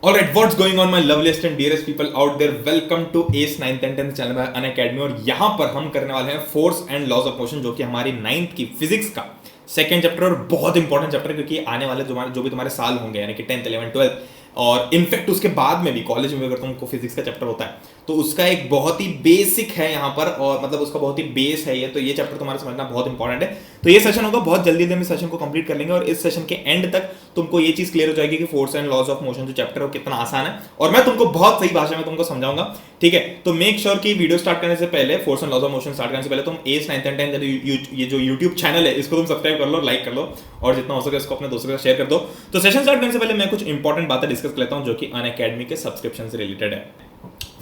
Alright, what's going on my loveliest and dearest people out there? Welcome to ACE 9th and 10th channel by Unacademy. और यहाँ पर हम करने वाले हैं force and laws of motion, जो कि हमारी 9th की फिजिक्स का सेकंड चैप्टर और बहुत इंपॉर्टेंट चैप्टर, क्योंकि आने वाले जो भी तुम्हारे साल होंगे यानी कि 10th 11th 12th और इनफैक्ट उसके बाद में भी कॉलेज में अगर तुमको फिजिक्स का चैप्टर होता है तो उसका एक बहुत ही बेसिक है यहाँ पर, और मतलब उसका बहुत ही बेस है ये, तो ये चैप्टर तुम्हारा समझना बहुत इंपॉर्टेंट है। तो ये सेशन होगा, बहुत जल्दी हम इस सेशन को कंप्लीट कर लेंगे और इस सेशन के एंड तक तुमको ये चीज क्लियर हो जाएगी कि force and laws of motion जो चैप्टर है वो कितना आसान है, और मैं तुमको बहुत सही भाषा में तुमको समझाऊंगा। ठीक है, तो मेक श्योर कि वीडियो स्टार्ट करने से पहले, force and laws of motion start करने से पहले तुम एस 9th एंड 10th ये जो यूट्यूब चैनल है इसको तुम सब्सक्राइब कर लो, लाइक कर लो, और जितना हो सके इसको अपने दोस्तों के साथ शेयर कर दो। तो सेशन स्टार्ट करने से पहले मैं कुछ इंपॉर्टेंट बातें डिस्कस कर लेता हूं जो कि अनअकैडमी के सब्सक्रिप्शन से रिलेटेड है।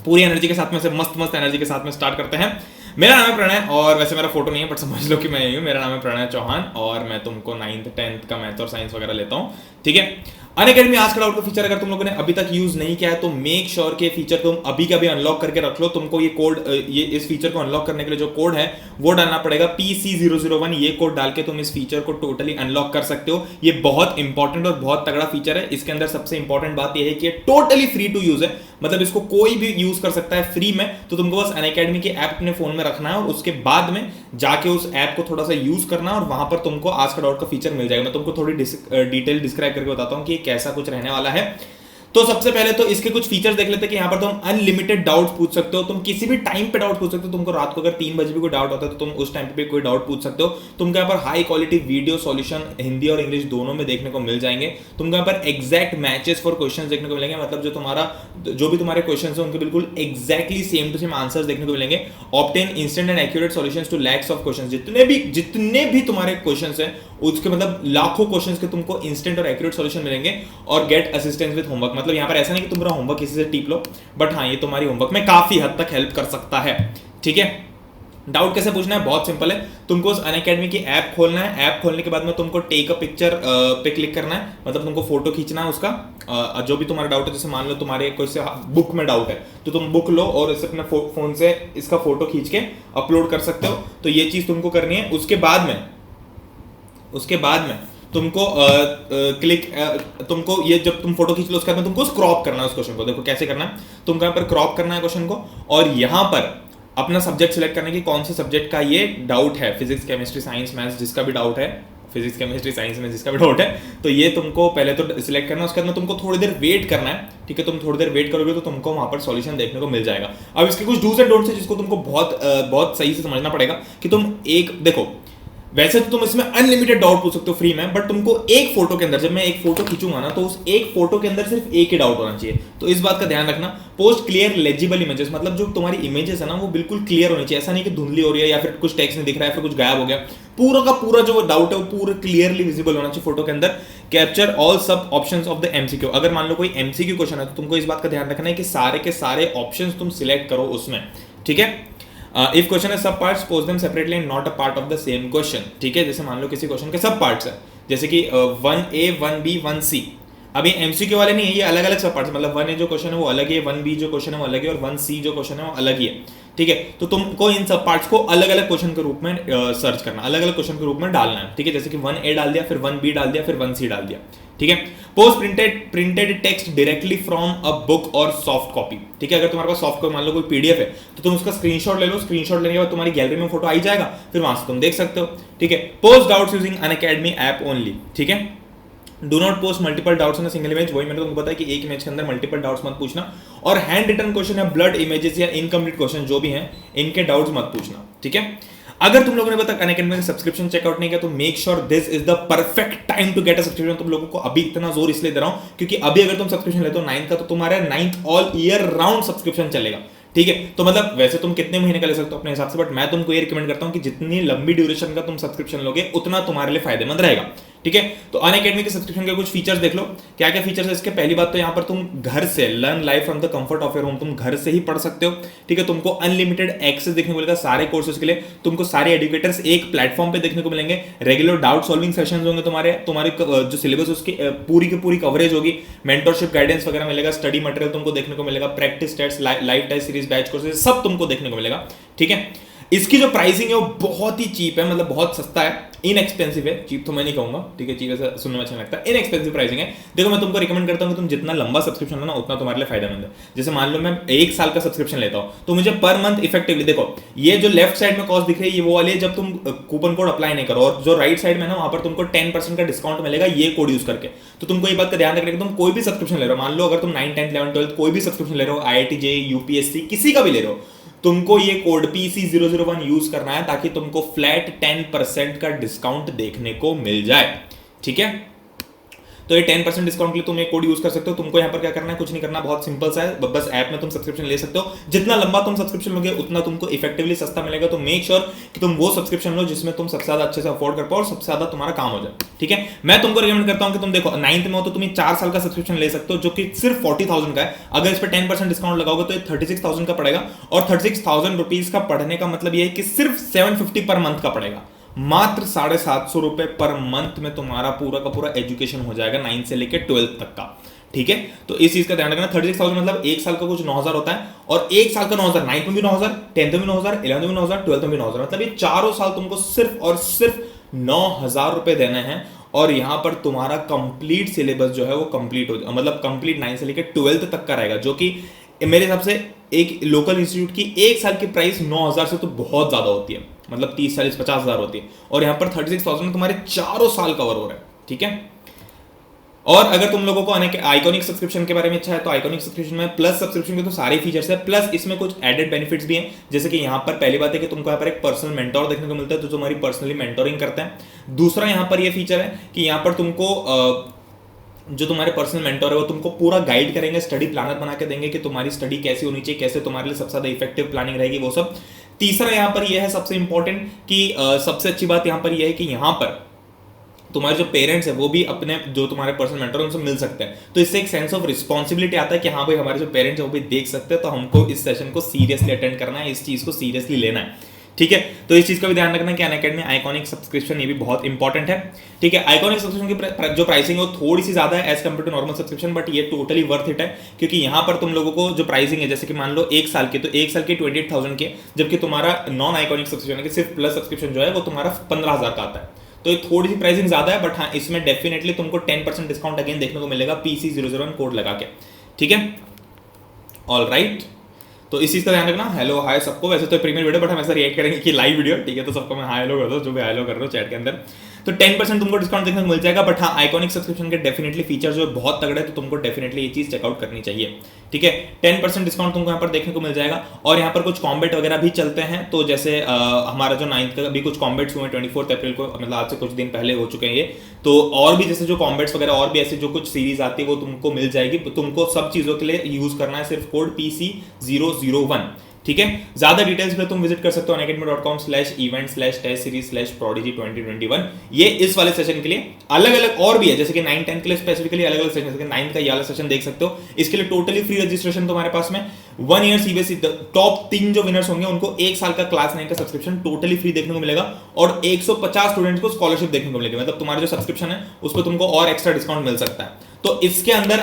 पूरी एनर्जी के साथ में से मस्त एनर्जी के साथ में स्टार्ट करते हैं। मेरा नाम है प्रणय, और वैसे मेरा फोटो नहीं है बट समझ लो कि मैं यही हूँ। मेरा नाम है प्रणय चौहान और मैं तुमको 9th 10th का मैथ और साइंस वगैरह लेता हूँ। ठीक है, अनअकैडमी आज का डाउट का फीचर अगर तुम लोगों ने अभी तक यूज नहीं किया है तो मेक श्योर कि फीचर तुम अभी का भी अनलॉक करके रख लो। तुमको ये कोड, ये इस फीचर को अनलॉक करने के लिए जो कोड है वो डालना पड़ेगा PC001। ये कोड डाल के तुम इस फीचर को टोटली अनलॉक कर सकते हो। ये बहुत इंपॉर्टेंट और बहुत तगड़ा फीचर है। इसके अंदर सबसे इंपॉर्टेंट बात यह है कि ये टोटली फ्री टू यूज है, मतलब इसको कोई भी यूज कर सकता है फ्री में। तो तुमको बस अनअकैडमी की ऐप अपने फोन में रखना है और उसके बाद में जाके उस ऐप को थोड़ा सा यूज करना और वहां पर तुमको आज का डाउट का फीचर मिल जाएगा। मैं तुमको थोड़ी डिटेल डिस्क्राइब करके बताता हूं कि कैसा कुछ रहने वाला है। तो सबसे पहले तो इसके कुछ फीचर्स देख लेते हैं कि यहाँ पर तुम अनलिमिटेड डाउट्स पूछ सकते हो। तुम किसी भी टाइम पे डाउट पूछ सकते हो। तुमको रात को अगर 3 बजे भी कोई डाउट होता है तो तुम उस टाइम पे कोई डाउट पूछ सकते हो। तुमको यहाँ पर high quality video solution Hindi और इंग्लिश दोनों में देखने को मिल जाएंगे। तुमको यहाँ पर एग्जैक्ट मैचेस फॉर क्वेश्चंस देखने को मिलेंगे, मतलब जो भी तुम्हारे क्वेश्चन है उनके बिल्कुल exactly same to same answers देखने को मिलेंगे। Obtain instant and accurate solutions to lakhs of questions. जितने भी तुम्हारे क्वेश्चंस हैं उसके मतलब लाखों क्वेश्चंस के तुमको इंस्टेंट और एक्यूरेट सॉल्यूशन मिलेंगे। और गेट असिस्टेंस विद होमवर्क, मतलब यहाँ पर ऐसा नहीं कि तुम होमवर्क किसी से टिप लो, बट हाँ ये तुम्हारी होमवर्क में काफी हद तक हेल्प कर सकता है। ठीक है, डाउट कैसे पूछना है, बहुत सिंपल है। तुमको उस अनअकैडमी की ऐप खोलना है। ऐप खोलने के बाद में तुमको टेक अ पिक्चर पे क्लिक करना है, मतलब तुमको फोटो खींचना है उसका, जो भी तुम्हारा डाउट है। जैसे मान लो तुम्हारे कोई से बुक में डाउट है तो तुम बुक लो और इसे अपने फोन से इसका फोटो खींच के अपलोड कर सकते हो। तो ये चीज तुमको करनी है। उसके बाद में तुमको तुमको ये जब तुम फोटो खींच लो उसके बाद में तुमको क्रॉप करना है उस क्वेश्चन को। देखो कैसे करना है, तुमको यहाँ पर क्रॉप करना है क्वेश्चन को, और यहाँ पर अपना सब्जेक्ट सिलेक्ट करने की कौन से सब्जेक्ट का ये डाउट है, फिजिक्स केमिस्ट्री साइंस मैथ्स जिसका भी डाउट है, फिजिक्स केमिस्ट्री साइंस में जिसका भी डाउट है, तो ये तुमको पहले तो सिलेक्ट करना है। उसके बाद में तुमको थोड़ी देर वेट करना है। ठीक है, तुम थोड़ी देर वेट करोगे तो तुमको वहां पर सॉल्यूशन देखने को मिल जाएगा। अब इसके कुछ डूज एंड डोंट्स है जिसको तुमको बहुत सही से समझना पड़ेगा कि तुम एक देखो, वैसे तो तुम इसमें अनलिमिटेड डाउट पूछ सकते हो फ्री में, बट तुमको एक फोटो के अंदर, जब मैं एक फोटो खींचूंगा ना तो उस एक फोटो के अंदर सिर्फ एक ही डाउट होना चाहिए। तो इस बात का ध्यान रखना। पोस्ट क्लियर लेजिबल इमेजेस, मतलब जो तुम्हारी इमेजेस है ना वो बिल्कुल क्लियर होनी चाहिए। ऐसा नहीं कि धुंधली हो रही है या फिर कुछ टेक्स्ट नहीं दिख रहा है, फिर कुछ गायब हो गया। पूरा का पूरा जो डाउट है वो पूरा क्लियरली विजिबल होना चाहिए फोटो के अंदर। कैप्चर ऑल सब ऑप्शंस ऑफ द एमसीक्यू। अगर मान लो कोई एमसीक्यू क्वेश्चन है तो तुमको इस बात का ध्यान रखना है कि सारे के सारे ऑप्शंस तुम सिलेक्ट करो उसमें। ठीक है, इफ क्वेश्चन है सब parts post them separately and not a part of the same question. ठीक है, जैसे मान लो किसी क्वेश्चन के सब पार्ट्स है, जैसे कि 1A 1B 1C। अब ये एमसीक्यू वाले नहीं है, ये अलग अलग सब पार्ट्स, मतलब 1A जो क्वेश्चन है वो अलग है, 1B जो क्वेश्चन है वो अलग है, और 1C जो क्वेश्चन है वो अलग ही है। ठीक है, तो तुमको इन सब पार्ट्स को अलग अलग क्वेश्चन के रूप में सर्च करना, अलग अलग क्वेश्चन के रूप में डालना है। ठीक है, जैसे कि 1A डाल दिया, फिर 1B डाल दिया, फिर 1C डाल दिया। ठीक है, post printed text directly from a book और सॉफ्ट कॉपी। ठीक है, अगर तुम्हारे पास सॉफ्ट कॉपी मान लो कोई पीडीएफ है तो तुम उसका स्क्रीनशॉट ले लो। स्क्रीनशॉट लेने के बाद तुम्हारी गैलरी में फोटो आ जाएगा, फिर वहां से तुम देख सकते हो। ठीक है, post doubts using Unacademy app only. ठीक है, do not post multiple doubts in a single image. वही मैंने तुमको बताया कि एक इमेज के अंदर मल्टीपल डाउट्स मत पूछना, और हैंड रिटन क्वेश्चन या ब्लड इमेजेस या इनकम्प्लीट क्वेश्चन जो भी हैं इनके डाउट्स मत पूछना। ठीक है, अगर तुम लोगों ने अभी तक अनअकैडमी का सब्सक्रिप्शन चेकआउट नहीं किया तो make sure this is the perfect time to get a subscription. तुम लोगों को अभी इतना जोर इसलिए दे रहा हूं क्योंकि अभी अगर तुम सब्सक्रिप्शन लेते हो 9th का तो तुम्हारा 9th all year round subscription चलेगा। ठीक है, तो मतलब वैसे तुम कितने महीने का ले सकते हो अपने हिसाब से, बट मैं तुमको ये रिकमेंड करता हूं कि जितनी लंबी ड्यूरेशन का तुम सब्सक्रिप्शन लोगे उतना तुम्हारे लिए फायदेमंद रहेगा। ठीक है, तो अनअकैडमी के सब्सक्रिप्शन के कुछ फीचर्स देख लो। क्या क्या फीचर्स है इसके। पहली बात तो यहाँ पर तुम घर से learn live from the comfort of your home, तुम घर से ही पढ़ सकते हो। ठीक है, तुमको अनलिमिटेड एक्सेस देखने को मिलेगा सारे कोर्सेज के लिए। तुमको सारे एजुकेटर्स एक प्लेटफॉर्म पे देखने को मिलेंगे। रेगुलर डाउट सॉल्विंग सेशंस होंगे तुम्हारे जो सिलेबस उसकी पूरी की पूरी कवरेज होगी। मेंटरशिप गाइडेंस वगैरह मिलेगा। स्टडी मटेरियल तुमको देखने को मिलेगा। Practice test, live test series, batch courses सब तुमको देखने को मिलेगा। ठीक है, इसकी जो प्राइसिंग है वो बहुत ही चीप है, मतलब बहुत सस्ता है, इनएक्सपेंसिव है। चीप तो मैं नहीं कहूंगा, ठीक है, चीप ऐसा सुनने में अच्छा नहीं लगता, इनएक्सपेंसिव प्राइसिंग है। देखो मैं तुमको रिकमेंड करता हूँ कि तुम जितना लंबा सब्सक्रिप्शन लो ना उतना तुम्हारे लिए फायदेमंद है। जैसे मान लो मैं 1 साल का सब्सक्रिप्शन लेता हूँ तो मुझे पर मंथ इफेक्टिवली, देखो ये जो लेफ्ट साइड में कॉस्ट दिख रही है ये वो वाली है जब तुम कूपन कोड अप्लाई नहीं करो, और जो राइट साइड में ना वहां पर तुमको 10% का डिस्काउंट मिलेगा ये कोड यूज करके। तो तुमको ये बात का ध्यान रखना कि तुम कोई भी सब्सक्रिप्शन ले रहे हो, मान लो अगर तुम 9, 10, 11, 12 कोई भी सब्सक्रिप्शन ले रहे हो, IIT JEE UPSC किसी का भी ले रहे हो, तुमको ये कोड PC001 यूज करना है ताकि तुमको फ्लैट 10% का डिस्काउंट देखने को मिल जाए, ठीक है। तो ये 10% डिस्काउंट के लिए तुम ये कोड यूज कर सकते हो। तुमको यहाँ पर क्या करना है, कुछ नहीं करना, बहुत सिंपल सा है, बस ऐप में तुम सब्सक्रिप्शन ले सकते हो। जितना लंबा तुम सब्सक्रिप्शन लोगे उतना तुमको इफेक्टिवली सस्ता मिलेगा। तो मेक श्योर कि तुम वो सब्सक्रिप्शन लो जिसमें तुम सबसे ज्यादा अच्छे से अफोर्ड कर पाओ और सबसे ज्यादा तुम्हारा काम हो जाए, ठीक है। मैं तुमको रिकमेंड करता हूं कि तुम देखो 9th में हो तो तुम 4 साल का सब्सक्रिप्शन ले सकते हो जो कि सिर्फ 40,000 का है। अगर इस पर 10% डिस्काउंट लगाओगे तो ये 36,000 का पड़ेगा, और 36,000 रुपीज का पढ़ने का मतलब ये है कि सिर्फ 750 पर मंथ का पड़ेगा। मात्र 750 रुपए पर मंथ में तुम्हारा पूरा का पूरा एजुकेशन हो जाएगा 9 से लेकर 12 तक का, ठीक है। तो इस चीज का ध्यान रखना। 36,000 मतलब 1 साल का कुछ 9,000 होता है, और 1 साल का 9,000, 9th में भी 9,000, 10th में भी 9,000, 11th में भी 9,000, 12th में भी 9,000, मतलब ये चारों साल तुमको सिर्फ और सिर्फ 9,000 रुपए देने हैं। और यहां पर तुम्हारा कंप्लीट सिलेबस जो है वो कंप्लीट हो, मतलब कंप्लीट 9 से लेकर 12th तक का रहेगा, जो कि मेरे हिसाब से एक लोकल इंस्टीट्यूट की 1 साल की प्राइस 9,000 से तो बहुत ज्यादा होती है, मतलब 30, 40, 50,000 होती है, और यहां पर 36,000 में तुम्हारे चारों साल कवर हो रहा है, ठीक है। और अगर तुम लोगों को आइकॉनिक सब्सक्रिप्शन के बारे में इच्छा है तो आइकॉनिक सब्सक्रिप्शन में प्लस सब्सक्रिप्शन के तो सारे फीचर्स है, प्लस इसमें कुछ एडेड बेनिफिट्स भी हैं। जैसे कि यहाँ पर पहली बात है कि तुमको यहाँ पर एक पर्सनल मेंटोर देखने को मिलता है जो तुम्हारी पर्सनली मेंटोरिंग करता है। दूसरा यहाँ पर यह फीचर है कि यहाँ पर तुमको जो तुम्हारे पर्सनल मेंटोर है वो तुमको पूरा गाइड करेंगे, स्टडी प्लानर बना के देंगे कि तुम्हारी स्टडी कैसी होनी चाहिए, कैसे तुम्हारे लिए सबसे ज्यादा इफेक्टिव प्लानिंग रहेगी, वो सब। तीसरा यहाँ पर यह है सबसे इंपॉर्टेंट कि सबसे अच्छी बात यहाँ पर यह है कि यहाँ पर तुम्हारे जो पेरेंट्स है वो भी अपने जो तुम्हारे पर्सनल मेंटर उनसे मिल सकते हैं। तो इससे एक सेंस ऑफ रिस्पॉन्सिबिलिटी आता है कि हाँ भाई हमारे जो पेरेंट्स है वो भी देख सकते हैं, तो हमको इस सेशन को सीरियसली अटेंड करना है, इस चीज को सीरियसली लेना है, ठीक है। तो इस चीज का भी ध्यान रखना कि अनअकैडमी आइकॉनिक सब्सक्रिप्शन ये भी बहुत इंपॉर्टेंट है, ठीक है। आइकॉनिक सब्सक्रिप्शन की जो प्राइसिंग है वो थोड़ी सी ज्यादा है as compare to normal subscription, but ये टोटली वर्थ इट है, क्योंकि यहाँ पर तुम लोगों को जो प्राइसिंग है, जैसे कि मान लो 1 साल के, तो 1 साल के 28,000 के, जबकि तुम्हारा नॉन आइकॉनिक सब्सक्रिप्शन है सिर्फ प्लस सब्सक्रिप्शन जो है वो तुम्हारा 15,000 का आता है। तो ये थोड़ी सी प्राइसिंग ज्यादा है, बट हाँ इसमें डेफिनेटली तुमको 10% डिस्काउंट अगेन देखने को मिलेगा PC001 कोड लगा के, ठीक है। ऑल राइट, तो इस चीज का ध्यान रखना। हेलो हाय सबको, वैसे तो प्रीमियर वीडियो बट हम ऐसा रिएक्ट करेंगे कि लाइव वीडियो, ठीक है। तो सबको मैं हाय हेलो कर दो, जो भी हाय हेलो कर रहे हो चैट के अंदर। तो 10% तुमको डिस्काउंट देखने को मिल जाएगा, बट हाँ आइकॉनिक सब्सक्रिप्शन के डेफिनेटली फीचर जो बहुत तगड़े, तो तुमको डेफिनेटली ये चीज चेकआउट करनी चाहिए, ठीक है। 10% डिस्काउंट तुमको यहाँ पर देखने को मिल जाएगा, और यहाँ पर कुछ कॉम्बेट वगैरह भी चलते हैं। तो जैसे हमारा जो 9th का भी कुछ कॉम्बेट्स हुए 24 अप्रैल को, मतलब आज से कुछ दिन पहले हो चुके हैं ये। तो और भी जैसे जो कॉम्बेट्स वगैरह और भी ऐसे जो कुछ सीरीज आती है वो तुमको मिल जाएगी। तुमको सब चीजों के लिए यूज करना है सिर्फ कोड PC001, ठीक है। ज्यादा डिटेल्स पे तुम विजिट कर सकते हो unacademy.com/event/test-series/prodigy2021। ये इस वाले सेशन के लिए अलग अलग और भी है, जैसे कि 9, 10 के लिए स्पेसिफिकली अलग अलग सेशन, जैसे 9th का ये वाला सेशन देख सकते हो। इसके लिए टोटली फ्री रजिस्ट्रेशन तुम्हारे पास में 1 ईयर CBSE टॉप 3 जो विनर्स होंगे उनको 1 साल का क्लास 9 का सब्सक्रिप्शन टोटली फ्री देखने को मिलेगा, और 150 स्टूडेंट्स को स्कॉलरशिप देखने को मिलेगी। मतलब तुम्हारा जो सब्सक्रिप्शन है उस पर तुमको और एक्स्ट्रा डिस्काउंट मिल सकता है। तो इसके अंदर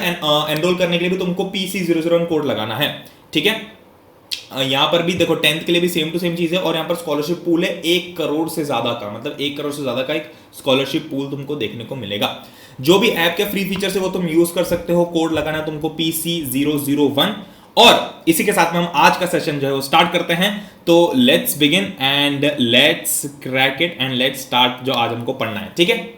एनरोल करने के लिए भी तुमको PC001 कोड लगाना है, ठीक है। यहां पर भी देखो 10th के लिए भी सेम टू सेम चीज है, और यहां पर स्कॉलरशिप पूल है 1 करोड़ से ज्यादा का, मतलब 1 करोड़ से ज्यादा का एक स्कॉलरशिप पूल तुमको देखने को मिलेगा। जो भी ऐप के फ्री फीचर्स है वो तुम यूज कर सकते हो, कोड लगाना है तुमको PC001। और इसी के साथ में हम आज का सेशन जो है वो स्टार्ट करते हैं। तो let's begin and let's crack it and let's start जो आज हमको पढ़ना है, ठीक है।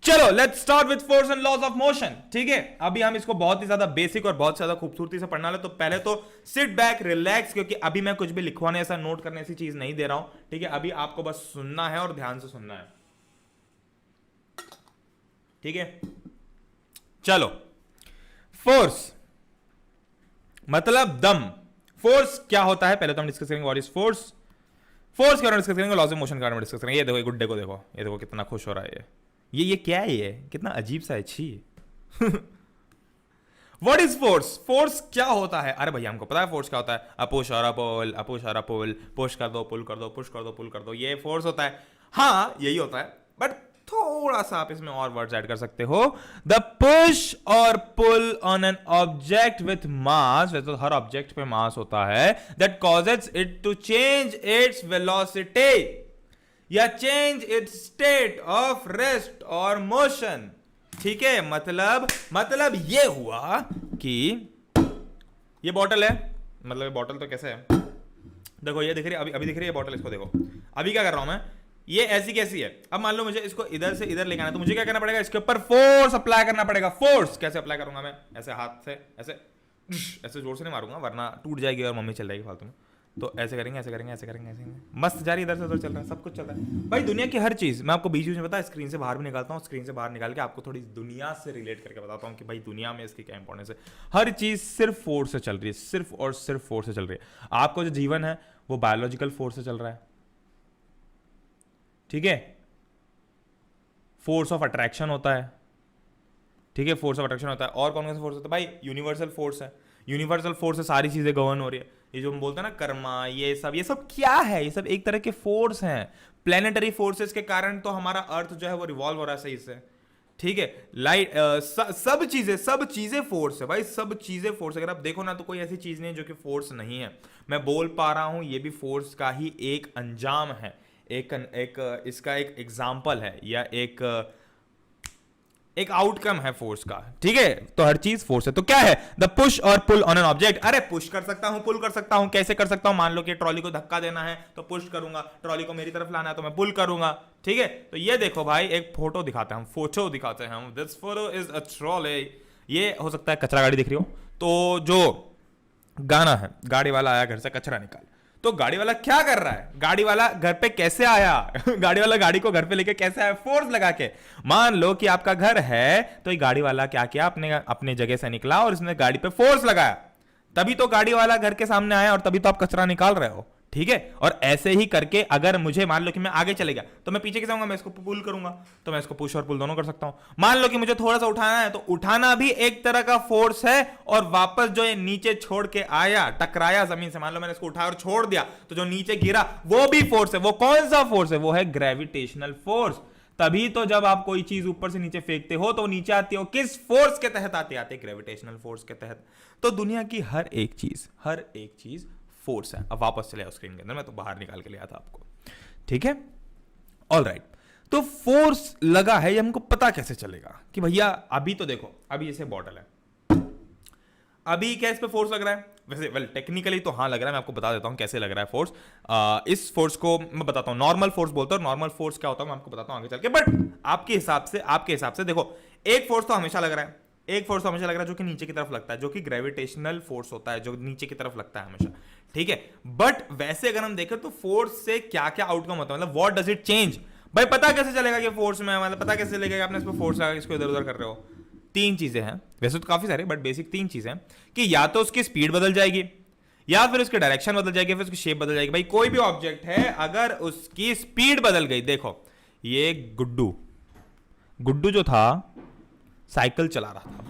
चलो let's start with force and laws of motion, ठीक है। अभी हम इसको बहुत ही ज्यादा बेसिक और बहुत ज्यादा खूबसूरती से पढ़ना है। तो पहले तो सिट बैक रिलैक्स, क्योंकि अभी मैं कुछ भी लिखवाने ऐसा नोट करने ऐसी चीज नहीं दे रहा हूं, ठीक है। अभी आपको बस सुनना है और ध्यान से सुनना है, ठीक है। चलो, फोर्स मतलब दम। फोर्स क्या होता है पहले तो हम डिस्कस करेंगे व्हाट इज फोर्स। फोर्स के बारे में डिस्कस करेंगे, लॉज ऑफ मोशन के बारे में डिस्कस करेंगे। ये देखो ये गुड्डे को देखो, ये देखो कितना खुश हो रहा है ये क्या है, ये कितना अजीब सा है, छी। What is force? फोर्स क्या होता है? अरे भैया हमको पता है फोर्स क्या होता है, अपुश और अपुल, अपुश और पुल, पुश कर दो पुल कर दो, पुश कर दो पुल कर दो, ये फोर्स होता है। हाँ यही होता है, बट थोड़ा सा आप इसमें और वर्ड्स ऐड कर सकते हो, द पुश और pull on an object with mass, वैसे तो हर ऑब्जेक्ट पे मास होता है, that causes it to change its velocity या change its state of rest और मोशन। ठीक है, मतलब ये हुआ कि ये बॉटल है, मतलब ये बॉटल तो कैसे है, देखो ये दिख रही है, अभी दिख रही है बॉटल, इसको देखो। अभी क्या कर रहा हूं मैं, ये ऐसी कैसी है, अब मान लो मुझे इसको इधर से इधर लेके आना है, तो मुझे क्या करना पड़ेगा, इसके ऊपर फोर्स अप्लाई करना पड़ेगा। फोर्स कैसे अप्लाई करूंगा मैं, ऐसे हाथ से, ऐसे जोर से नहीं मारूंगा वरना टूट जाएगी और मम्मी चल जाएगी फालतू में। तो ऐसे करेंगे, ऐसे करेंगे, ऐसे करेंगे, ऐसे करेंगे, मस्त जारी इधर से उधर चल रहा है, सब कुछ चल रहा है भाई। दुनिया की हर चीज मैं आपको बीच बीच में पता है स्क्रीन से बाहर भी निकालता हूँ, स्क्रीन से बाहर निकाल के आपको थोड़ी दुनिया से रिलेट करके बताता हूँ कि भाई दुनिया में इसकी क्या इंपॉर्टेंस है। हर चीज सिर्फ फोर्स से चल रही है, सिर्फ और सिर्फ फोर्स से चल रही है। आपको जो जीवन है वो बायोलॉजिकल फोर्स से चल रहा है, ठीक है। फोर्स ऑफ अट्रैक्शन होता है, ठीक है, फोर्स ऑफ अट्रैक्शन होता है। और कौन कौन सा फोर्स होता है भाई, यूनिवर्सल फोर्स है। यूनिवर्सल फोर्स से सारी चीजें गवर्न हो रही है। ये जो हम बोलते हैं ना कर्मा, ये सब क्या है, ये सब एक तरह के फोर्स हैं। प्लेनेटरी फोर्सेस के कारण तो हमारा अर्थ जो है वो रिवॉल्व हो रहा है सही से, ठीक है। लाइट सब चीजें फोर्स है भाई, सब चीजें फोर्स। अगर आप देखो ना तो कोई ऐसी चीज नहीं है जो कि फोर्स नहीं है। मैं बोल पा रहा हूं, ये भी फोर्स का ही एक अंजाम है, एक इसका एक एग्जाम्पल है, या एक आउटकम है फोर्स का, ठीक है। तो हर चीज फोर्स है। तो क्या है, द पुश और पुल ऑन एन ऑब्जेक्ट। अरे पुश कर सकता हूं, पुल कर सकता हूं, कैसे कर सकता हूं, मान लो कि ट्रॉली को धक्का देना है तो पुश करूंगा, ट्रॉली को मेरी तरफ लाना है तो मैं पुल करूंगा, ठीक है। तो ये देखो भाई, एक फोटो दिखाते हैं हम, this photo is a trolley. ये हो सकता है कचरा गाड़ी दिख रही हो, तो जो गाना है, गाड़ी वाला आया घर से कचरा निकाल, तो गाड़ी वाला क्या कर रहा है, गाड़ी वाला घर पे कैसे आया गाड़ी वाला गाड़ी को घर पे लेके कैसे आया, फोर्स लगा के। मान लो कि आपका घर है, तो ये गाड़ी वाला क्या किया, अपने जगह से निकला और इसने गाड़ी पे फोर्स लगाया, तभी तो गाड़ी वाला घर के सामने आया और तभी तो आप कचरा निकाल रहे हो, ठीक है। और ऐसे ही करके अगर मुझे मान लो कि मैं आगे चले गया तो मैं पीछे कैसे आऊंगा, मैं इसको पुल करूंगा, तो मैं इसको पुश और पुल दोनों कर सकता हूं। मान लो कि मुझे थोड़ा सा उठाना है, तो उठाना भी एक तरह का फोर्स है, और वापस जो ये नीचे छोड़ के आया, टकराया जमीन से, मान लो मैंने इसको उठाया और छोड़ दिया, तो जो नीचे गिरा वो भी फोर्स है। वो कौन सा फोर्स है, वो है ग्रेविटेशनल फोर्स। तभी तो जब आप कोई चीज ऊपर से नीचे फेंकते हो तो नीचे आती हो, किस फोर्स के तहत आते ग्रेविटेशनल फोर्स के तहत। तो दुनिया की हर एक चीज फोर्स है। अब वापस चले आओ स्क्रीन के अंदर, मैं तो बाहर निकाल के लिया था आपको, ठीक है। ऑल राइट, तो फोर्स लगा है, ये हमको पता कैसे चलेगा कि भैया, अभी तो देखो, अभी जैसे बॉटल है, अभी क्या इस पे फोर्स लग रहा है, वैसे वेल टेक्निकली तो हाँ लग रहा है, मैं आपको बता देता हूं कैसे लग रहा है फोर्स। इस फोर्स को मैं बताता हूं, नॉर्मल फोर्स बोलते हैं, नॉर्मल फोर्स क्या होता है मैं आपको बताता हूं आगे चल के। बट आपके हिसाब से देखो, एक फोर्स तो हमेशा लग रहा है, जो कि नीचे की तरफ लगता है, जो कि ग्रेविटेशनल फोर्स होता है, जो नीचे की तरफ लगता है हमेशा, ठीक है। बट वैसे अगर हम देखें तो फोर्स से क्या क्या आउटकम होता है, मतलब व्हाट डज इट चेंज। भाई पता कैसे चलेगा कि फोर्स में, मतलब पता कैसे चलेगा कि आपने इस पर फोर्स लगा, इसको इधर उधर कर रहे हो। तीन चीजें हैं, वैसे तो काफी सारे, बट बेसिक तीन चीजें हैं कि या तो उसकी स्पीड बदल जाएगी, या फिर उसकी डायरेक्शन बदल जाएगी, फिर उसकी शेप बदल जाएगी। भाई कोई भी ऑब्जेक्ट है, अगर उसकी स्पीड बदल गई, देखो ये गुड्डू जो था साइकिल चला रहा था,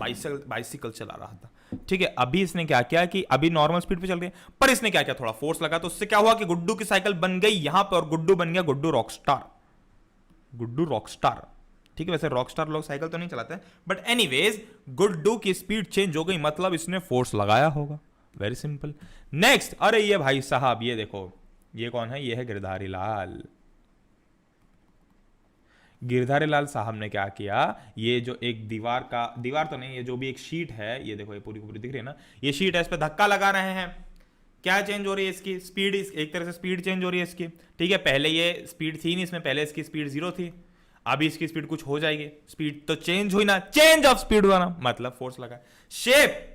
बाइसिकल चला रहा था, ठीक है। अभी इसने क्या किया कि अभी नॉर्मल स्पीड पे चल रही है, पर इसने क्या किया, थोड़ा फोर्स लगा, तो उससे क्या हुआ कि गुड्डू की साइकिल बन गई यहां पर, और गुड्डू बन गया गुड्डू रॉकस्टार, ठीक है। वैसे रॉकस्टार लोग साइकिल तो नहीं चलाते, बट एनीवेज गुड्डू की स्पीड चेंज हो गई, मतलब इसने फोर्स लगाया होगा। Very simple. नेक्स्ट, अरे ये भाई साहब, ये देखो, ये कौन है, ये है गिरधारी लाल साहब ने क्या किया, ये जो एक दीवार तो नहीं, ये जो भी एक शीट है, ये देखो, ये पूरी दिख रही है ना, ये शीट है, इस पर धक्का लगा रहे हैं, क्या चेंज हो रही है इसकी स्पीड, एक तरह से स्पीड चेंज हो रही है इसकी, ठीक है। पहले ये स्पीड थी नहीं इसमें, पहले इसकी स्पीड 0 थी, अभी इसकी स्पीड कुछ हो जाएगी, स्पीड तो चेंज हुई ना, चेंज ऑफ स्पीड हुआ ना, मतलब फोर्स लगा। शेप,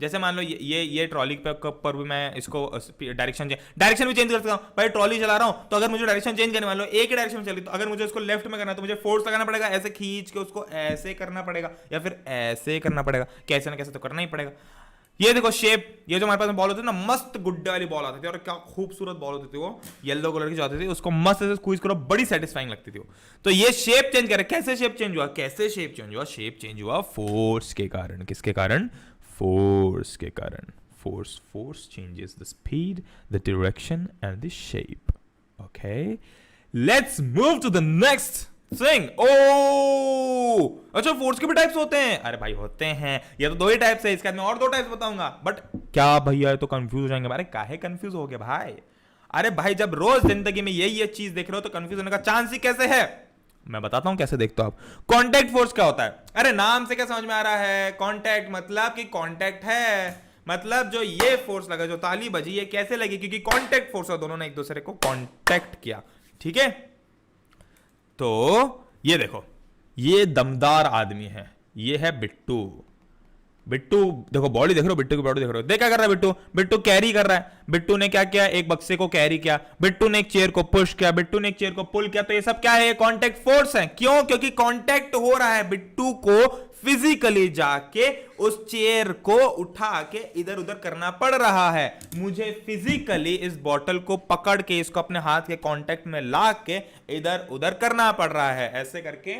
जैसे मान लो ये ट्रॉली पर भी मैं इसको डायरेक्शन भी चेंज कर सकता हूं। भाई ट्रॉली चला रहा हूं, तो अगर मुझे डायरेक्शन चेंज करनी, मान लो एक ही डायरेक्शन में चली, तो अगर मुझे उसको लेफ्ट में करना है तो मुझे फोर्स लगाना पड़ेगा, ऐसे खींच के उसको ऐसे करना पड़ेगा, या फिर ऐसे करना पड़ेगा, कैसे ना कैसे तो करना ही पड़ेगा। ये देखो शेप, ये जो हमारे पास बॉल होती थी ना, मस्त गुड्डे वाली बॉल आती थी, और क्या खूबसूरत बॉल होती थी वो, येलो कलर की जो आती थी, उसको मस्त ऐसे स्क्वीज करो, बड़ी सेटिस्फाइंग लगती थी वो। तो ये शेप चेंज करे, कैसे शेप चेंज हुआ, शेप चेंज हुआ फोर्स के कारण। किसके कारण, फोर्स के कारण। Force changes the speed, the direction and the shape. Okay, let's move to the next swing. ओ अच्छा, फोर्स के भी टाइप्स होते हैं? अरे भाई होते हैं, ये तो दो ही टाइप्स है, इसके बाद मैं और दो टाइप्स बताऊंगा। बट क्या भैया, ये तो कंफ्यूज हो जाएंगे। अरे काहे कंफ्यूज हो गए भाई? अरे भाई जब रोज जिंदगी में यही ये चीज देख रहे हो तो कंफ्यूज होने का चांस ही कैसे है? मैं बताता हूं कैसे देखते हो आप। कांटेक्ट फोर्स क्या होता है? अरे नाम से क्या समझ में आ रहा है? कांटेक्ट मतलब कि कांटेक्ट है, मतलब जो ये फोर्स लगा, जो ताली बजी, ये कैसे लगी? क्योंकि कांटेक्ट फोर्स है, दोनों ने एक दूसरे को कांटेक्ट किया। ठीक है, तो ये देखो, ये दमदार आदमी है, ये है बिट्टू। बिट्टू देखो, बॉडी देख रहे हो, बिट्टू की बॉडी देख रहे हो। देख क्या कर रहा है बिट्टू? बिट्टू कैरी कर रहा है। बिट्टू ने क्या किया? एक बक्से को कैरी किया। बिट्टू ने एक चेयर को पुश किया। बिट्टू ने एक चेयर को पुल किया। तो ये सब क्या है? कांटेक्ट फोर्स है। क्यों? क्योंकि कांटेक्ट हो रहा है बिट्टू को फिजिकली जाके उस चेयर को उठा के इधर उधर करना पड़ रहा है। मुझे फिजिकली इस बॉटल को पकड़ के इसको अपने हाथ के कांटेक्ट में ला के इधर उधर करना पड़ रहा है। ऐसे करके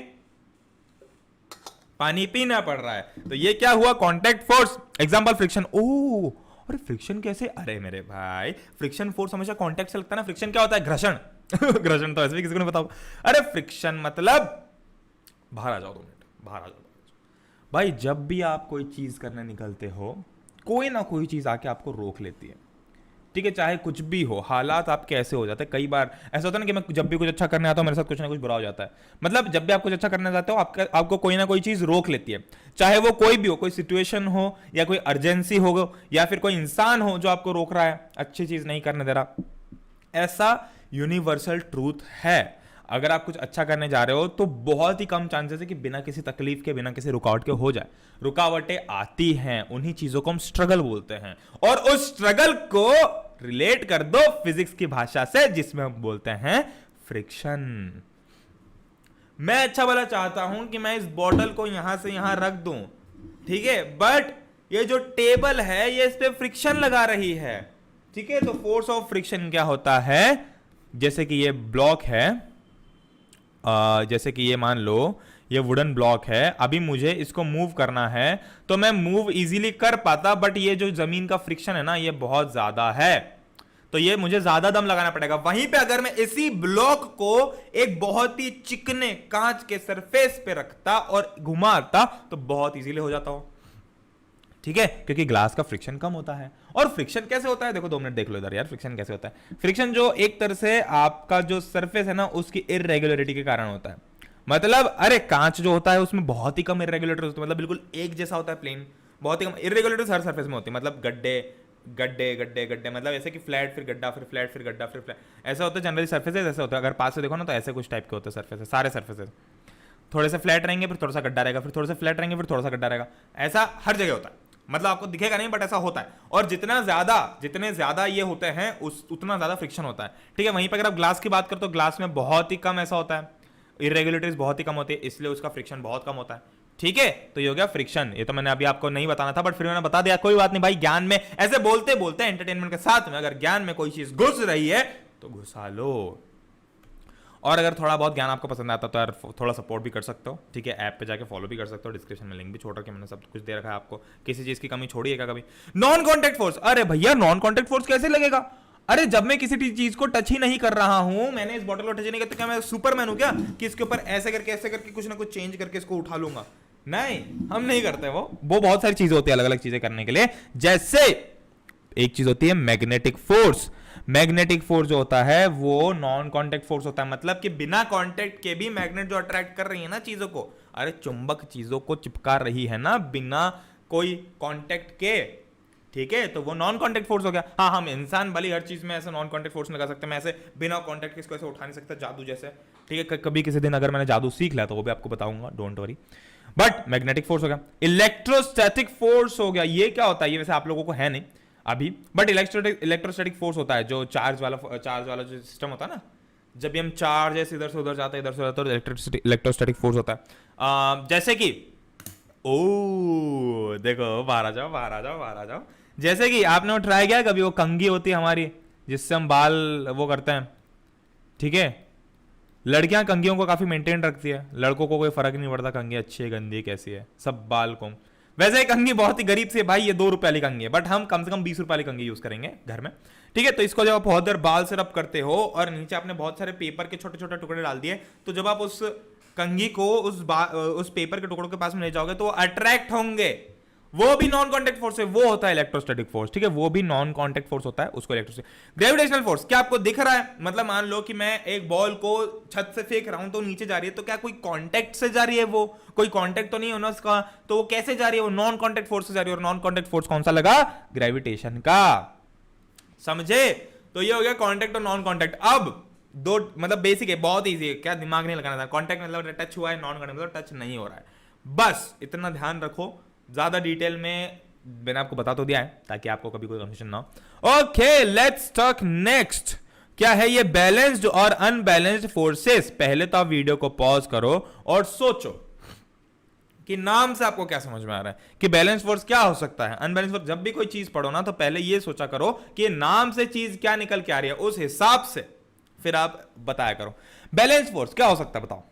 पानी पीना पड़ रहा है। तो ये क्या हुआ? Contact force. Example friction. ओ अरे फ्रिक्शन कैसे? अरे मेरे भाई, फ्रिक्शन फोर्स हमेशा कांटेक्ट से लगता है ना। फ्रिक्शन क्या होता है? घर्षण। घर्षण तो ऐसे भी किसी को नहीं बताओ। अरे फ्रिक्शन मतलब, बाहर आ जाओ 2 मिनट, बाहर आ जाओ भाई। जब भी आप कोई चीज करने निकलते हो, कोई ना कोई चीज आके आपको रोक लेती है। ठीक है, चाहे कुछ भी हो, हालात आपके ऐसे हो जाते हैं। कई बार ऐसा होता है ना कि मैं जब भी कुछ अच्छा करने आता हूं, मेरे साथ कुछ ना कुछ बुरा हो जाता है। मतलब जब भी आप कुछ अच्छा करने जाते हो, आपको कोई ना कोई चीज रोक लेती है। चाहे वो कोई भी हो, कोई सिचुएशन हो या कोई अर्जेंसी हो या फिर कोई इंसान हो जो आपको रोक रहा है, अच्छी चीज नहीं करने दे रहा। ऐसा यूनिवर्सल ट्रूथ है। अगर आप कुछ अच्छा करने जा रहे हो तो बहुत ही कम चांसेस है कि बिना किसी तकलीफ के, बिना किसी रुकावट के हो जाए। रुकावटें आती हैं, उन्हीं चीजों को हम स्ट्रगल बोलते हैं। और उस स्ट्रगल को रिलेट कर दो फिजिक्स की भाषा से, जिसमें हम बोलते हैं फ्रिक्शन। मैं अच्छा भला चाहता हूं कि मैं इस बॉटल को यहां से यहां रख दूं, ठीक है, बट ये जो टेबल है ये इस पे फ्रिक्शन लगा रही है। ठीक है, तो फोर्स ऑफ फ्रिक्शन क्या होता है? जैसे कि ये ब्लॉक है, जैसे कि ये मान लो ये वुडन ब्लॉक है, अभी मुझे इसको मूव करना है तो मैं मूव इजीली कर पाता, बट ये जो जमीन का फ्रिक्शन है ना, ये बहुत ज्यादा है, तो ये मुझे ज्यादा दम लगाना पड़ेगा। वहीं पे अगर मैं इसी ब्लॉक को एक बहुत ही चिकने कांच के सरफेस पे रखता और घुमाता तो बहुत इजीली हो जाता हो। ठीक है, क्योंकि ग्लास का फ्रिक्शन कम होता है। और फ्रिक्शन कैसे होता है? देखो 2 मिनट देख लो इधर यार, फ्रिक्शन कैसे होता है? फ्रिक्शन जो एक तरह से आपका जो सरफेस है ना, उसकी इररेगुलरिटी के कारण होता है। मतलब अरे कांच जो होता है उसमें बहुत ही कम इररेगुलरिटी होती है, मतलब बिल्कुल एक जैसा होता है, प्लेन। बहुत ही कम इररेगुलरिटी हर सरफेस में होती है, मतलब गड्ढे गड्ढे गड्ढे गड्ढे, मतलब ऐसे कि फ्लैट फिर गड्ढा फिर फ्लैट फिर गड्ढा फिर फ्लैट, ऐसा होता है जनरली सरफेसेस। ऐसे होता है, अगर पास से देखो ना तो ऐसे कुछ टाइप के होते हैं सरफेसेस, सारे सरफेसेस थोड़े से फ्लैट रहेंगे, फिर थोड़ा सा गड्ढा रहेगा, फिर थोड़े से फ्लैट रहेंगे, फिर थोड़ा सा गड्ढा रहेगा। ऐसा हर जगह होता है, मतलब आपको दिखेगा नहीं बट ऐसा होता है। और जितने ज्यादा ये होते हैं उतना ज्यादा फ्रिक्शन होता है। ठीक है, वहीं पर अगर आप ग्लास की बात करो तो ग्लास में बहुत ही कम ऐसा होता है, इरेगुलरिटीज बहुत ही कम होती है, इसलिए उसका फ्रिक्शन बहुत कम होता है। ठीक है, तो ये हो गया फ्रिक्शन। ये तो मैंने अभी आपको नहीं बताना था बट फिर मैंने बता दिया, कोई बात नहीं भाई। ज्ञान में ऐसे बोलते बोलते एंटरटेनमेंट के साथ में अगर ज्ञान में कोई चीज घुस रही है तो घुसा लो। और अगर थोड़ा बहुत ज्ञान आपको पसंद आता तो यार थोड़ा सपोर्ट भी कर सकते हो। ठीक है, ऐप पे जाके फॉलो भी कर सकते हो, डिस्क्रिप्शन में लिंक भी छोड़ रखा है मैंने, सब कुछ दे रखा है आपको। किसी चीज की कमी छोड़ी है क्या कभी? Non contact force. अरे भैया नॉन कॉन्टेक्ट फोर्स कैसे लगेगा? अरे जब मैं किसी चीज को टच ही नहीं कर रहा हूं, मैंने इस बॉटल को टच नहीं किया, तो क्या मैं सुपरमैन हूं क्या कि इसके ऊपर ऐसे करके कुछ ना कुछ चेंज करके इसको उठा लूंगा? नहीं, हम नहीं करते। वो बहुत सारी चीजें होती है अलग अलग चीजें करने के लिए। जैसे एक चीज होती है मैग्नेटिक फोर्स। मैग्नेटिक फोर्स जो होता है वो नॉन कांटेक्ट फोर्स होता है, मतलब कि बिना कांटेक्ट के भी मैग्नेट जो अट्रैक्ट कर रही है ना चीजों को, अरे चुंबक चीजों को चिपका रही है ना बिना कोई कांटेक्ट के। ठीक है, तो वो नॉन कांटेक्ट फोर्स हो गया। हाँ, हम इंसान वाली हर चीज में ऐसे नॉन कांटेक्ट फोर्स लगा सकते हैं। मैं ऐसे बिना कांटेक्ट के इसको ऐसे उठा नहीं सकता, जादू जैसे। ठीक है, कभी किसी दिन अगर मैंने जादू सीख लिया तो वो भी आपको बताऊंगा, don't worry. But magnetic force हो गया। इलेक्ट्रोस्टैटिक फोर्स हो गया। ये क्या होता है? ये वैसे आप लोगों को है नहीं अभी, बट इलेक्ट्रोस्टैटिक फोर्स होता है जो चार्ज वाला जो सिस्टम होता है ना, जब भी हम चार्ज ऐसे इधर से उधर जाते हैं, इधर से उधर, तो इलेक्ट्रोस्टैटिक फोर्स होता है। जैसे कि ओ देखो, बाहर आ जाओ बाहर आ जाओ बाहर आ जाओ। जैसे कि आपने वो ट्राई किया कभी, वो कंघी होती है हमारी जिससे हम बाल वो करते हैं। ठीक है, लड़कियां कंघियों को काफी मेंटेन रखती है, लड़कों को कोई फर्क नहीं पड़ता कंघी अच्छी है गंदी कैसी है, सब बाल को। वैसे कंघी बहुत ही गरीब से भाई, ये 2 रुपए वाली कंघी है, बट हम कम से कम 20 रुपए वाली कंघी यूज करेंगे घर में। ठीक है, तो इसको जब आप बहुत देर बाल से रब करते हो और नीचे आपने बहुत सारे पेपर के छोटे छोटे टुकड़े डाल दिए, तो जब आप उस कंघी को उस पेपर के टुकड़ों के पास में ले जाओगे तो वो अट्रैक्ट होंगे, वो भी नॉन कांटेक्ट फोर्स है, वो होता है इलेक्ट्रोस्टैटिक फोर्स, ठीक है, वो भी नॉन कांटेक्ट फोर्स होता है, उसको इलेक्ट्रोस्टैटिक। ग्रेविटेशनल फोर्स, क्या आपको दिख रहा है? मतलब मान लो कि मैं एक बॉल को छत से फेंक रहा हूं तो नीचे जा रही है, तो क्या कोई कांटेक्ट से जा रही है? वो कोई कांटेक्ट तो नहीं है ना उसका, तो वो कैसे जा रही है? वो नॉन कांटेक्ट फोर्स से जा रही है, और नॉन कांटेक्ट फोर्स कौन सा लगा? ग्रेविटेशन का। समझे? तो ये हो गया कांटेक्ट और नॉन कांटेक्ट। अब दो मतलब बेसिक है, बहुत इजी है, क्या दिमाग नहीं लगाना था। कांटेक्ट मतलब टच हुआ है, नॉन कांटेक्ट मतलब टच नहीं हो रहा है, बस इतना ध्यान रखो। ज्यादा डिटेल में मैंने आपको बता तो दिया है ताकि आपको कभी कोई कंफ्यूजन ना हो। Okay, let's talk next. क्या है ये बैलेंस्ड और अनबैलेंस्ड फोर्सेस? पहले तो आप वीडियो को पॉज करो और सोचो कि नाम से आपको क्या समझ में आ रहा है कि बैलेंस फोर्स क्या हो सकता है, अनबैलेंस फोर्स। जब भी कोई चीज पढ़ो ना तो पहले ये सोचा करो कि नाम से चीज क्या निकल के आ रही है, उस हिसाब से फिर आप बताया करो। बैलेंस फोर्स क्या हो सकता है बताओ?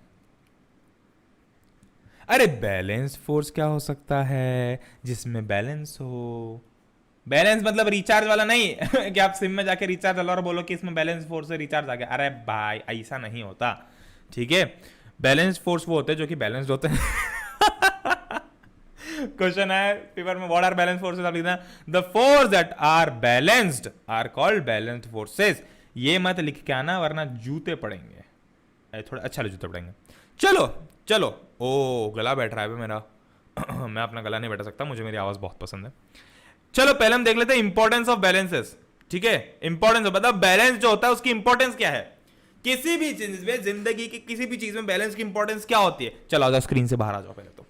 अरे बैलेंस फोर्स क्या हो सकता है? जिसमें बैलेंस हो। बैलेंस मतलब रिचार्ज वाला नहीं कि आप सिम में जाके रिचार्ज डालो और बोलो कि इसमें बैलेंस फोर्स से रिचार्ज आ गया। अरे भाई ऐसा नहीं होता, ठीक है। बैलेंस फोर्स वो होते हैं जो कि बैलेंस्ड होते हैं। क्वेश्चन है पेपर में, व्हाट आर बैलेंस फोर्सेस? आप लिखना the force that are balanced are called balanced forces. ये मत लिख के आना वरना जूते पड़ेंगे, थोड़ा अच्छा जूते पड़ेंगे। चलो चलो, ओ गला बैठ रहा है मेरा। मैं अपना गला नहीं बैठा सकता, मुझे मेरी आवाज बहुत पसंद है। चलो पहले हम देख लेते हैं इंपॉर्टेंस ऑफ बैलेंसेस, ठीक है। इंपॉर्टेंस मतलब बैलेंस जो होता है उसकी इंपॉर्टेंस क्या है किसी भी चीज में, जिंदगी की किसी भी चीज में बैलेंस की इंपॉर्टेंस क्या होती है? चलो आ जाओ, स्क्रीन से बाहर आ जाओ पहले तो।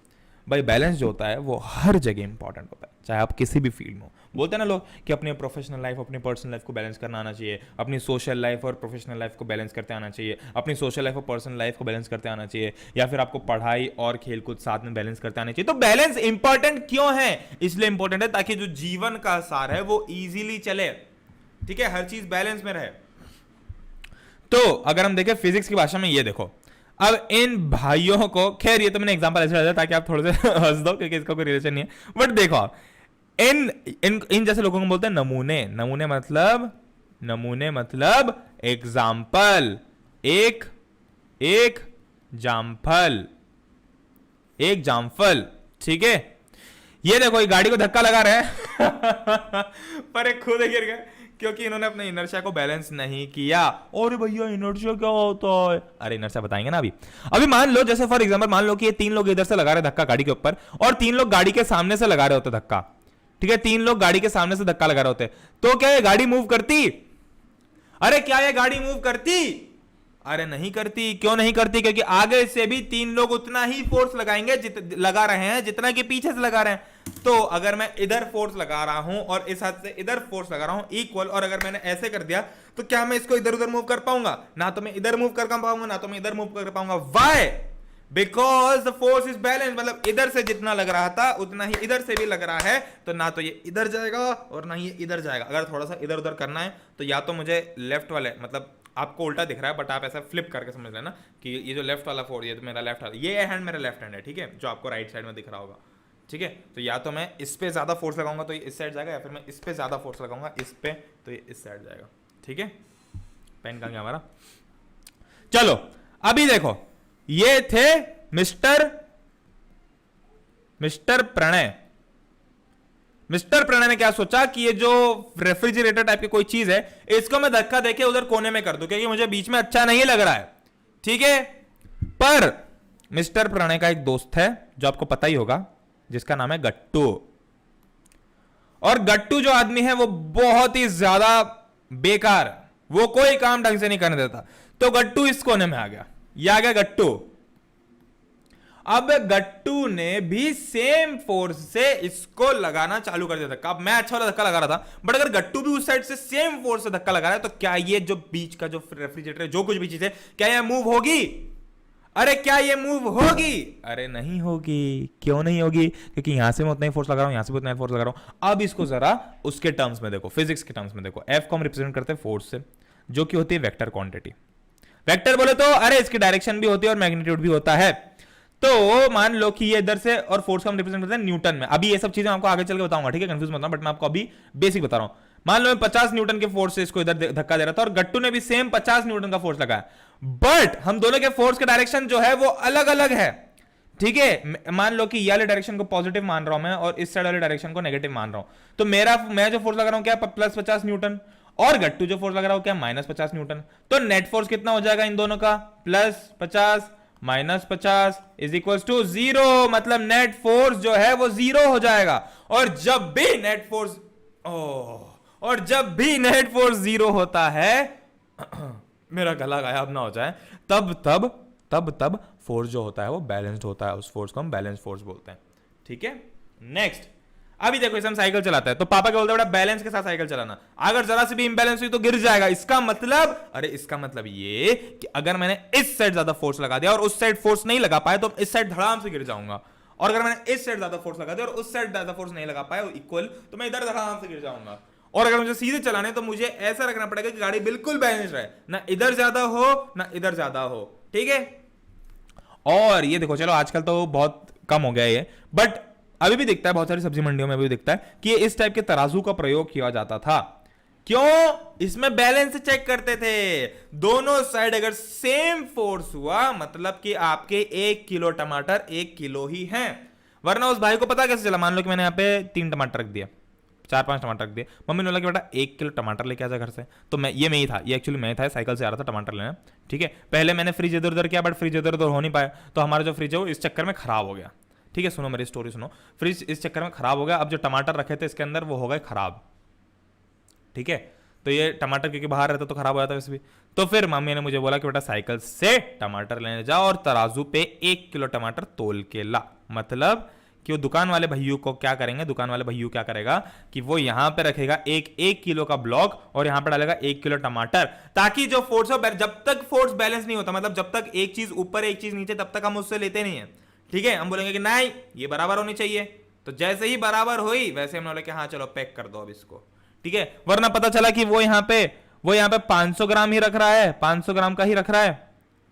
भाई बैलेंस जो होता है वो हर जगह इंपॉर्टेंट होता है, चाहे आप किसी भी फील्ड में हो। बोलते हैं ना लोग कि अपने प्रोफेशनल लाइफ अपनी पर्सनल लाइफ को बैलेंस करना आना चाहिए, अपनी सोशल लाइफ और प्रोफेशनल लाइफ को बैलेंस करते आना चाहिए, अपनी सोशल लाइफ और पर्सनल लाइफ को बैलेंस करते आना चाहिए, या फिर आपको पढ़ाई और खेलकूद साथ में बैलेंस करते आना चाहिए। तो बैलेंस इंपॉर्टेंट क्यों है? इसलिए इंपॉर्टेंट है ताकि जो जीवन का सार है वो इजीली चले, ठीक है, हर चीज बैलेंस में रहे। तो अगर हम देखें फिजिक्स की भाषा में, ये देखो, अब इन भाइयों को, खैर ये तो मैंने एग्जांपल ऐसे डाला ताकि आप थोड़े से हंस दो क्योंकि इसका कोई रिलेशन नहीं है, बट देखो आप इन इन इन जैसे लोगों को बोलते हैं नमूने। नमूने मतलब एग्जाम्पल, एक जामफल, ठीक है। ये देखो ये गाड़ी को धक्का लगा रहे हैं पर एक खुद गिर गए क्योंकि इन्होंने अपने इनर्शिया को बैलेंस नहीं किया। अरे भैया इनर्शिया क्या होता है? अरे इनर्शिया बताएंगे ना अभी मान लो, जैसे फॉर एग्जांपल मान लो कि ये 3 लोग इधर से लगा रहे धक्का गाड़ी के ऊपर और 3 लोग गाड़ी के सामने से लगा रहे होते धक्का, ठीक है। 3 लोग गाड़ी के सामने से धक्का लगा रहे होते, तो क्या ये गाड़ी मूव करती? अरे क्या ये गाड़ी मूव करती? अरे नहीं करती। क्यों नहीं करती? क्योंकि आगे से भी 3 लोग उतना ही फोर्स लगाएंगे लगा रहे हैं जितना कि पीछे से लगा रहे हैं। तो अगर मैं इधर फोर्स लगा रहा हूं और इस हाथ से इधर फोर्स लगा रहा हूं इक्वल, और अगर मैंने ऐसे कर दिया तो क्या मैं इसको इधर उधर मूव कर पाऊंगा? ना तो मैं इधर मूव कर पाऊंगा ना तो मैं इधर मूव कर पाऊंगा। Why? Because the force is balance. मतलब इधर से जितना लग रहा था उतना ही इधर से भी लग रहा है, तो ना तो ये इधर जाएगा और ना ही ये इधर जाएगा। अगर थोड़ा सा इधर उधर करना है तो या तो मुझे लेफ्ट वाले, मतलब आपको उल्टा दिख रहा है बट आप ऐसा फ्लिप करके समझ लेना कि ये जो लेफ्ट वाला फोर्स, ये तो मेरा लेफ्ट वाला, ये हैंड मेरा लेफ्ट हैंड है, ठीक है, जो आपको राइट साइड में दिख रहा होगा, ठीक है। तो या तो मैं इस पे ज्यादा फोर्स लगाऊंगा तो ये इस साइड जाएगा, या फिर मैं इस पे ज्यादा फोर्स लगाऊंगा इस पे तो ये इस साइड जाएगा, ठीक है। पेन कहां गया हमारा? चलो अभी देखो, ये थे मिस्टर प्रणय ने क्या सोचा कि ये जो रेफ्रिजरेटर टाइप की कोई चीज है इसको मैं धक्का देके उधर कोने में कर दूं क्योंकि मुझे बीच में अच्छा नहीं लग रहा है, ठीक है। पर मिस्टर प्रणय का एक दोस्त है जो आपको पता ही होगा, जिसका नाम है गट्टू। और गट्टू जो आदमी है वो बहुत ही ज्यादा बेकार, वो कोई काम ढंग से नहीं करने देता। तो गट्टू इस कोने में आ गया, ये आ गया गट्टू। अब गट्टू ने भी सेम फोर्स से इसको लगाना चालू कर दिया धक्का। अब मैं अच्छा वाला धक्का लगा रहा था, बट अगर गट्टू भी उस साइड से सेम फोर्स से धक्का लगा रहा है तो क्या ये जो बीच का जो रेफ्रिजरेटर है, जो कुछ भी चीज है, क्या ये मूव होगी? अरे क्या ये मूव होगी? अरे नहीं होगी। क्यों नहीं होगी? क्योंकि यहां से मैं उतना ही फोर्स लगा रहा हूं, यहां से भी उतना ही फोर्स लगा रहा हूं। अब इसको जरा उसके टर्म्स में देखो, फिजिक्स के टर्म्स में देखो। एफ को हम रिप्रेजेंट करते हैं फोर्स से, जो कि होती है वेक्टर क्वांटिटी। वेक्टर बोले तो अरे इसकी डायरेक्शन भी होती है और मैग्नीट्यूड भी होता है। तो मान लो कि ये इधर से, और फोर्स को हम रिप्रेजेंट करते हैं न्यूटन में। अभी ये सब चीजें आपको आगे चल के बताऊंगा, ठीक है, कंफ्यूज मत होना, बट मैं आपको अभी बेसिक बता रहा हूं। मान लो मैं 50 न्यूटन के फोर्स से इसको इधर धक्का दे रहा था और गट्टू ने भी सेम 50 न्यूटन का फोर्स लगाया, बट हम दोनों के फोर्स का डायरेक्शन जो है वो अलग अलग है। ठीक है, मान लो कि ये वाले डायरेक्शन को पॉजिटिव मान रहा हूं मैं और इस साइड वाले डायरेक्शन को नेगेटिव मान रहा हूं, तो मैं जो फोर्स लगा रहा हूं क्या प्लस 50 न्यूटन, और गट्टू जो फोर्स लगा रहा हूं क्या माइनस 50 न्यूटन। तो नेट फोर्स कितना हो जाएगा इन दोनों का, plus 50 minus 50 is equal to 0, मतलब नेट फोर्स जो है वो 0 हो जाएगा। और जब भी नेट फोर्स नेट फोर्स 0 होता है मेरा गला गायब ना हो जाए, तब फोर्स जो होता है वो बैलेंस्ड होता है, उस फोर्स को हम बैलेंस फोर्स बोलते हैं। ठीक है, नेक्स्ट। अभी देखो इसे हम साइकिल चलाते हैं तो पापा क्या बोलते हैं, बेटा बैलेंस के साथ साइकिल चलाना, अगर जरा से भी इंबैलेंस हुई तो गिर जाएगा। इसका मतलब ये कि अगर मैंने इस साइड ज्यादा फोर्स लगा दिया और उस साइड फोर्स नहीं लगा पाया तो इस साइड धड़ाम से गिर जाऊंगा, और अगर मैंने इस साइड ज्यादा फोर्स लगा दिया और उस साइड ज्यादा फोर्स नहीं लगा पाया इक्वल, तो मैं इधर धड़ाम से गिर जाऊंगा। और अगर मुझे सीधे चलाने तो मुझे ऐसा रखना पड़ेगा कि गाड़ी बिल्कुल बैलेंस रहे, ना इधर ज्यादा हो ना इधर ज्यादा हो। ठीक है, और ये देखो चलो आजकल तो बहुत कम हो गया ये, बट अभी भी दिखता है, बहुत सारी सब्जी मंडियों में भी दिखता है कि इस टाइप के तराजू का प्रयोग किया जाता था। क्यों? इसमें बैलेंस चेक करते थे, दोनों साइड अगर सेम फोर्स हुआ मतलब कि आपके 1 किलो टमाटर 1 किलो ही हैं। वरना उस भाई को पता कैसे चला, मान लो कि मैंने यहाँ पे 3 टमाटर रख दिया, 4-5 टमाटर रख दिए, मम्मी ने बोला कि बेटा 1 किलो टमाटर लेके आजा घर से, तो मैं ही था, ये एक्चुअली मैं ही था, साइकिल से आ रहा था टमाटर लेना। ठीक है, पहले मैंने फ्रिज इधर उधर किया बट फ्रिज इधर उधर हो नहीं पाया, तो हमारा जो फ्रिज है वो इस चक्कर में खराब हो गया। ठीक है, सुनो मेरी स्टोरी सुनो, फ्रिज इस चक्कर में खराब हो गया, अब जो टमाटर रखे थे इसके अंदर वो हो गए खराब। ठीक है, तो ये टमाटर क्योंकि बाहर रहता तो खराब हो जाता वैसे भी, तो फिर मम्मी ने मुझे बोला कि बेटा साइकिल से टमाटर लेने जाओ और तराजू पे 1 किलो टमाटर तोल के ला। मतलब कि वो दुकान वाले भैया को क्या करेंगे, दुकान वाले भैया क्या करेगा कि वो यहां पे रखेगा 1 किलो का ब्लॉक और यहां पे डालेगा 1 किलो टमाटर, ताकि जो फोर्स जब तक फोर्स बैलेंस नहीं होता, मतलब जब तक एक चीज ऊपर एक चीज नीचे, तब तक हम उससे लेते नहीं है। ठीक है, हम बोलेंगे कि नहीं ये बराबर होनी चाहिए, तो जैसे ही बराबर हुई वैसे हम बोले कि हाँ चलो पैक कर दो अब इसको। ठीक है, वरना पता चला कि वो यहाँ पे 500 ग्राम ही रख रहा है, 500 ग्राम का ही रख रहा है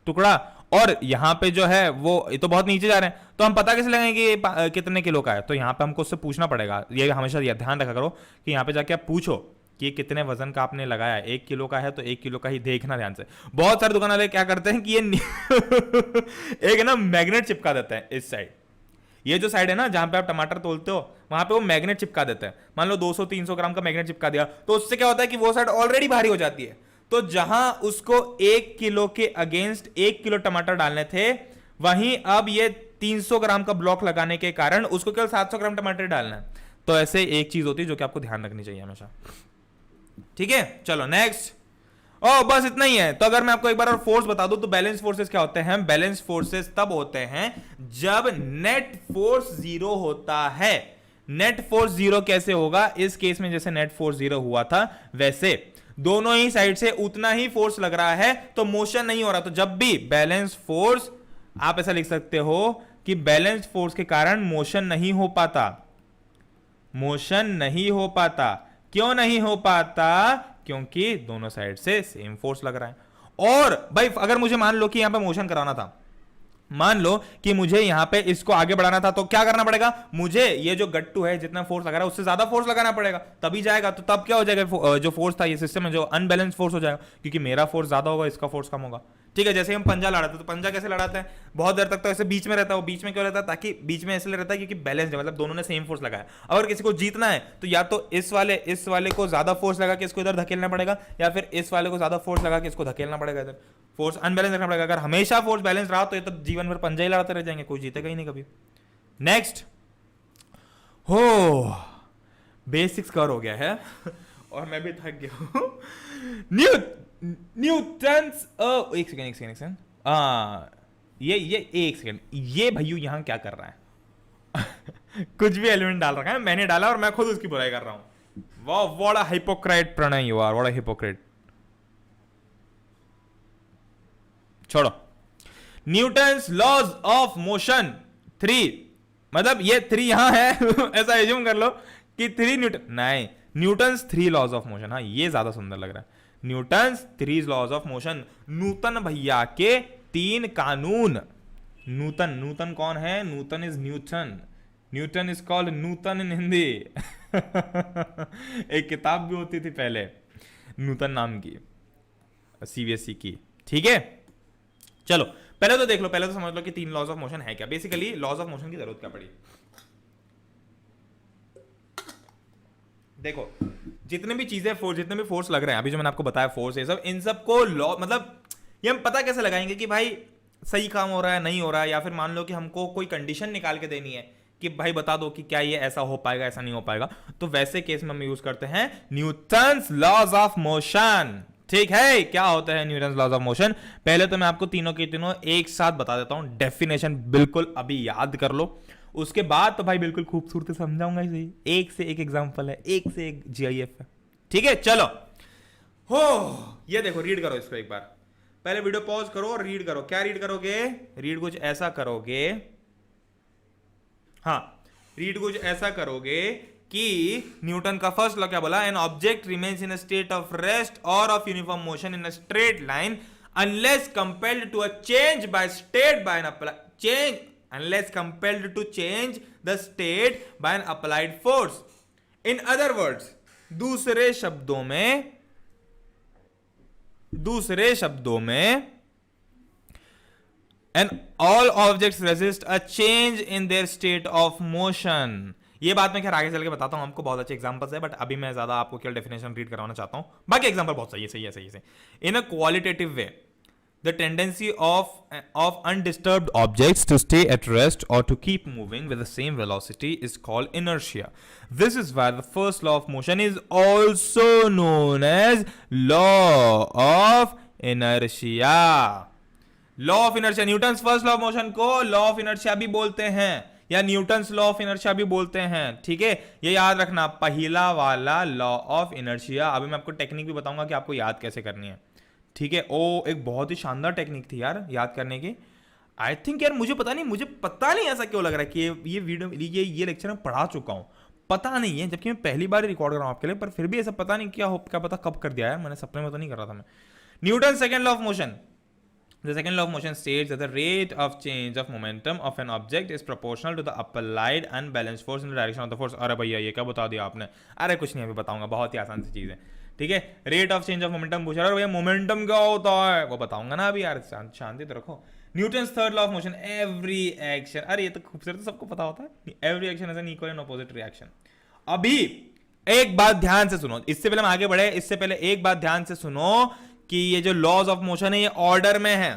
टुकड़ा, और यहाँ पे जो है वो ये तो बहुत नीचे जा रहे हैं, तो हम पता कैसे लगेंगे कि ये कितने किलो का है। तो यहाँ पे हमको उससे पूछना पड़ेगा, ये हमेशा ध्यान रखा करो कि यहाँ पे जाके आप पूछो कि कितने वजन का आपने लगाया है, 1 किलो का है तो 1 किलो का ही देखना ध्यान से। बहुत सारे दुकान वाले क्या करते हैं कि ये एक ना मैग्नेट चिपका देते हैं इस साइड, ये जो साइड है ना जहां पे आप टमाटर तोलते हो वहां पे वो मैग्नेट चिपका देते हैं, मान लो 200-300 ग्राम का मैग्नेट चिपका दिया, तो उससे क्या होता है कि वो साइड ऑलरेडी भारी हो जाती है, तो जहां उसको 1 किलो के अगेंस्ट 1 किलो टमाटर डालने थे, वहीं अब ये 300 ग्राम का ब्लॉक लगाने के कारण उसको केवल 700 ग्राम टमाटर डालना है। तो ऐसे एक चीज होती है जो कि आपको ध्यान रखनी चाहिए हमेशा। ठीक है, चलो नेक्स्ट। बस इतना ही है। तो अगर मैं आपको एक बार और फोर्स बता दूं तो बैलेंस फोर्सेस क्या होते हैं, बैलेंस फोर्सेस तब होते हैं जब नेट फोर्स 0 होता है। नेट फोर्स 0 कैसे होगा, इस केस में जैसे नेट फोर्स 0 हुआ था वैसे दोनों ही साइड से उतना ही फोर्स लग रहा है तो मोशन नहीं हो रहा। तो जब भी बैलेंस फोर्स, आप ऐसा लिख सकते हो कि बैलेंस फोर्स के कारण मोशन नहीं हो पाता, मोशन नहीं हो पाता। क्यों नहीं हो पाता, क्योंकि दोनों साइड से सेम फोर्स लग रहा है। और भाई अगर मुझे मान लो कि यहां पे मोशन कराना था, मान लो कि मुझे यहां पे इसको आगे बढ़ाना था, तो क्या करना पड़ेगा, मुझे ये जो गट्टू है जितना फोर्स लगा रहा है उससे ज्यादा फोर्स लगाना पड़ेगा, तभी जाएगा। तो तब क्या हो जाएगा, जो फोर्स था ये सिस्टम में जो अनबैलेंस फोर्स हो जाएगा, क्योंकि मेरा फोर्स ज्यादा होगा इसका फोर्स कम होगा। ठीक है, जैसे हम पंजा लड़ाते हैं तो पंजा कैसे लड़ाते हैं, बहुत देर तक तो ऐसे बीच में रहता है। वो बीच में क्यों रहता है, ताकि बीच में इसलिए रहता है क्योंकि बैलेंस है, मतलब दोनों ने सेम फोर्स लगाया। अगर किसी को जीतना है तो या तो इस वाले को ज्यादा फोर्स लगा के इसको इधर धकेलना पड़ेगा, या फिर इस वाले को ज्यादा फोर्स लगा के इसको धकेलना पड़ेगा इधर। फोर्स अनबैलेंस रखना पड़ेगा। अगर हमेशा फोर्स बैलेंस रहा तो ये तो जीवन भर पंजा ही लड़ाते रह जाएंगे, कोई जीतेगा ही नहीं कभी। नेक्स्ट, हो बेसिक्स कवर हो गया है और मैं भी थक गया हूं। न्यूटन्स, एक सेकंड, ये एक सेकंड, ये भैया यहां क्या कर रहा है कुछ भी एलिमेंट डाल रखा है, मैंने डाला और मैं खुद उसकी बुराई कर रहा हूं। वाह, what a hypocrite Pranay you are, what a hypocrite. छोड़ो, न्यूटन्स लॉज ऑफ मोशन 3, मतलब ये 3 यहां है ऐसा एज्यूम कर लो कि 3 न्यूटन, नहीं, न्यूटन्स 3 लॉज ऑफ मोशन। हाँ, ये ज्यादा सुंदर लग रहा है, Newton's 3 laws of motion. Nutan भैया के 3 कानून। नूतन कौन है, Nutan is Newton, Newton is called Nutan in Hindi एक किताब भी होती थी पहले न्यूटन नाम की, सीबीएसई की, ठीक है। चलो पहले तो देख लो, पहले तो समझ लो कि 3 लॉज ऑफ मोशन है क्या। बेसिकली लॉज ऑफ मोशन की जरूरत क्या पड़ी, देखो जितने भी चीजें फोर्स, जितने भी फोर्स लग रहे हैं अभी जो मैंने आपको बताया फोर्स है सब, इन सब को लॉ मतलब ये हम पता कैसे लगाएंगे कि भाई सही काम हो रहा है नहीं हो रहा है, या फिर मान लो कि हमको कोई कंडीशन निकाल के देनी है कि भाई बता दो कि क्या ये ऐसा हो पाएगा ऐसा नहीं हो पाएगा, तो वैसे केस में हम यूज करते हैं न्यूटन्स लॉज ऑफ मोशन। ठीक है, क्या होता है न्यूटन्स लॉज ऑफ मोशन? पहले तो मैं आपको तीनों के तीनों एक साथ बता देता हूं, डेफिनेशन बिल्कुल अभी याद कर लो, उसके बाद तो भाई बिल्कुल खूबसूरत समझाऊंगा इसे, एक से एक एग्जांपल है, एक से एक जीआईएफ है, ठीक है। चलो हो ये देखो, रीड करो इसको एक बार, पहले वीडियो पॉज करो और रीड करो। क्या रीड करोगे? रीड कुछ ऐसा करोगे, हाँ रीड कुछ ऐसा करोगे कि न्यूटन का फर्स्ट लॉ क्या बोला? An object remains in a state of rest और of uniform motion in a straight line unless compelled to a change by state by an change unless compelled to change the state by an applied force. In other words, दूसरे शब्दों में and all objects resist a change in their state of motion. ये बात मैं खैर आगे चल के बताता हूं आपको, बहुत अच्छे एग्जांपल्स है, बट अभी मैं ज्यादा आपको केवल डेफिनेशन रीड करवाना चाहता हूं, बाकी एग्जांपल बहुत सही है। In a qualitative way the tendency of undisturbed objects to stay at rest or to keep moving with the same velocity is called inertia. This is why the first law of motion is also known as law of inertia. Law of inertia, Newton's first law of motion को law of inertia भी बोलते हैं या Newton's law of inertia भी बोलते हैं, ठीक है। ये याद रखना, पहला वाला लॉ ऑफ इनर्शिया। अभी मैं आपको टेक्निक भी बताऊंगा कि आपको याद कैसे करनी है, ठीक है। ओ एक बहुत ही शानदार टेक्निक थी यार याद करने की। आई थिंक यार मुझे पता नहीं ऐसा क्यों लग रहा है कि ये वीडियो ये लेक्चर मैं पढ़ा चुका हूं, पता नहीं है, जबकि मैं पहली बार रिकॉर्ड कर रहा हूं आपके लिए, पर फिर भी ऐसा पता नहीं क्या पता कब कर दिया यार मैंने, सपने में तो नहीं कर रहा था मैं। Newton second law of motion, the second law of motion states that the rate of change of momentum of an object is proportional to the applied unbalanced force in the direction of the force। अरे भैया ये क्या बता दिया आपने? अरे कुछ नहीं, अभी बताऊंगा, बहुत ही आसान सी चीज है, ठीक है। Rate of change of momentum पूछ रहा है भैया, मोमेंटम क्या होता है वो बताऊंगा ना अभी यार, शांति तो रखो। Newton's third law of motion, every action, अरे ये तो खूबसूरत तो सबको पता होता है, every action is an equal and opposite reaction. अभी एक बात ध्यान से सुनो, इससे पहले हम आगे बढ़े, इससे पहले एक बात ध्यान से सुनो कि ये जो लॉज ऑफ मोशन है ये ऑर्डर में है,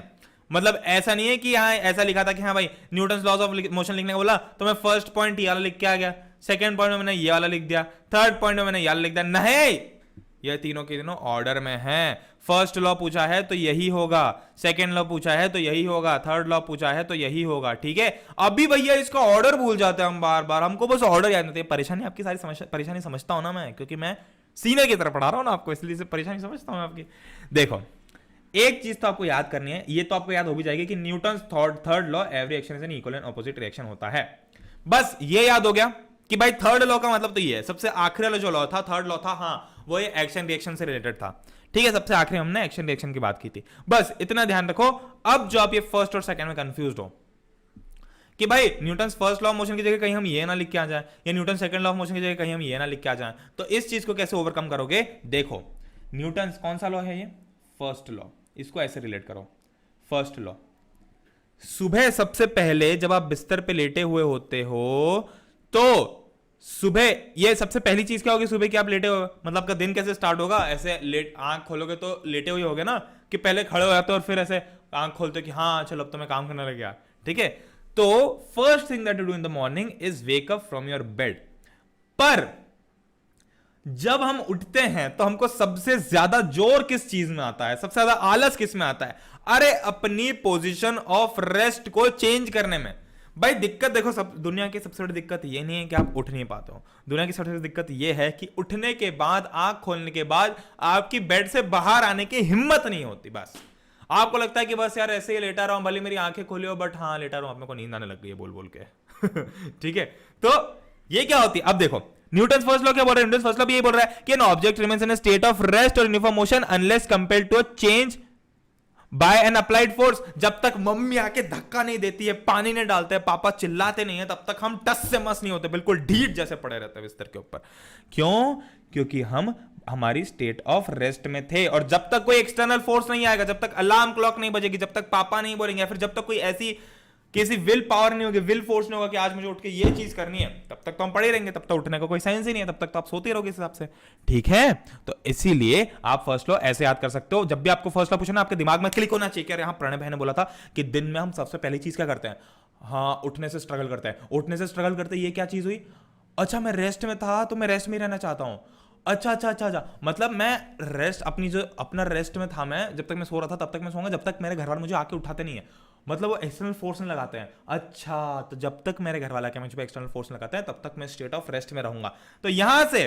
मतलब ऐसा नहीं है कि हाँ ऐसा लिखा था कि हाँ भाई न्यूटन्स लॉज ऑफ मोशन लिखने को बोला तो मैं फर्स्ट पॉइंट ये वाला लिख के आ गया, सेकंड पॉइंट में मैंने ये वाला लिख दिया, थर्ड पॉइंट में मैंने ये वाला लिख दिया, नहीं, ये तीनों के तीनों ऑर्डर में हैं। फर्स्ट लॉ पूछा है तो यही होगा, सेकंड लॉ पूछा है तो यही होगा, थर्ड लॉ पूछा है तो यही होगा, ठीक है। अभी भैया इसका ऑर्डर भूल जाते हैं हम बार बार, हमको बस ऑर्डर याद नहीं। परेशानी आपकी सारी परेशानी समझता हूं ना मैं, क्योंकि मैं सीनियर की तरफ पढ़ा रहा हूं ना आपको, इसलिए परेशानी समझता हूं आपकी। देखो एक चीज तो आपको याद करनी है, ये तो आपको याद हो भी जाएगी कि Newton's third law every action is an equal and opposite reaction होता है। बस ये याद हो गया कि भाई थर्ड लॉ का मतलब तो ये है, सबसे आखिरी वाला जो लॉ था, थर्ड लॉ था, हाँ वो ये एक्शन रिएक्शन से रिलेटेड था, ठीक है। सबसे आखिरी हमने एक्शन रिएक्शन की बात की थी, बस इतना ध्यान रखो। अब जो आप ये फर्स्ट और सेकंड में कंफ्यूज हो कि भाई Newton's first law of motion की जगह कहीं हम ये ना लिख के आ जाए, या Newton second law of motion की जगह कहीं हम ये ना लिख के आ जाए, तो इस चीज को कैसे ओवरकम करोगे? देखो न्यूटन्स कौन सा लॉ है? ये फर्स्ट लॉ, इसको ऐसे रिलेट करो। फर्स्ट लॉ, सुबह सबसे पहले जब आप बिस्तर पे लेटे हुए होते हो तो सुबह ये सबसे पहली चीज क्या होगी? सुबह की आप लेटे हो, मतलब आपका दिन कैसे स्टार्ट होगा? ऐसे लेट आंख खोलोगे तो लेटे हुए होगे ना, कि पहले खड़े हो जाते हो और फिर ऐसे आंख खोलते हो कि हाँ चलो अब तो मैं काम करने लग गया, ठीक है। तो first thing that you do in the morning is wake up from your bed. पर जब हम उठते हैं तो हमको सबसे ज्यादा जोर किस चीज में आता है? सबसे ज्यादा आलस किस में आता है? अरे अपनी पोजीशन ऑफ रेस्ट को चेंज करने में। भाई दिक्कत देखो, सब दुनिया की सबसे बड़ी दिक्कत ये नहीं है कि आप उठ नहीं पाते हो, दुनिया की सबसे बड़ी दिक्कत ये है कि उठने के बाद, आंख खोलने के बाद आपकी बेड से बाहर आने की हिम्मत नहीं होती। बस आपको लगता है कि बस यार ऐसे ही लेटा रहा हूं, भले मेरी आंखें खोली हो, बट हाँ लेटा रहा हूं, अपने को नींद आने लग गई है बोल बोल के ठीक है। तो ये क्या होती है? अब देखो न्यूटन्स फर्स्ट लॉ क्या बोल रहा है? न्यूटन्स फर्स्ट लॉ भी ये बोल रहा है कि an object remains in a state of rest और uniform motion unless compelled to a change by an applied force, जब तक मम्मी आके धक्का नहीं देती है, पानी नहीं डालते हैं, पापा चिल्लाते नहीं है, तब तक हम टस से मस नहीं होते, बिल्कुल ढीठ जैसे पड़े रहते हैं बिस्तर के ऊपर। क्यों? क्योंकि हम हमारी स्टेट ऑफ रेस्ट में थे। और जब तक कोई एक्सटर्नल फोर्स नहीं आएगा, जब तक अलार्म क्लॉक नहीं बजेगी, जब तक पापा नहीं बोलेंगे, या फिर जब तक कोई ऐसी किसी विल पावर नहीं होगी, विल फोर्स नहीं होगा कि आज मुझे उठ के ये चीज करनी है, तब तक तो हम पड़े रहेंगे, तब तक उठने का कोई साइंस ही नहीं है, तब तक तो आप सोते रहोगे इस हिसाब से। ठीक है, तो इसीलिए आप फर्स्ट लॉ ऐसे याद कर सकते हो। जब भी आपको फर्स्ट लॉ पूछना, आपके दिमाग में क्लिक होना चाहिए कि यहाँ प्रणय भाई ने बोला था कि दिन में हम सबसे पहली चीज क्या करते हैं, हाँ उठने से स्ट्रगल करते हैं। उठने से स्ट्रगल करते ये क्या चीज हुई, अच्छा मैं रेस्ट में था तो मैं रेस्ट में रहना चाहता हूं। अच्छा अच्छा अच्छा अच्छा, मतलब मैं रेस्ट अपनी जो अपना रेस्ट में था, मैं जब तक मैं सो रहा था तब तक मैं सोऊंगा, जब तक मेरे घर वाले मुझे आके उठाते नहीं है, मतलब वो एक्सटर्नल फोर्स नहीं लगाते हैं। अच्छा, तो जब तक मेरे घर वाला मुझे एक्सटर्नल फोर्स लगाते हैं तब तक मैं स्टेट ऑफ रेस्ट में रहूंगा। तो यहां से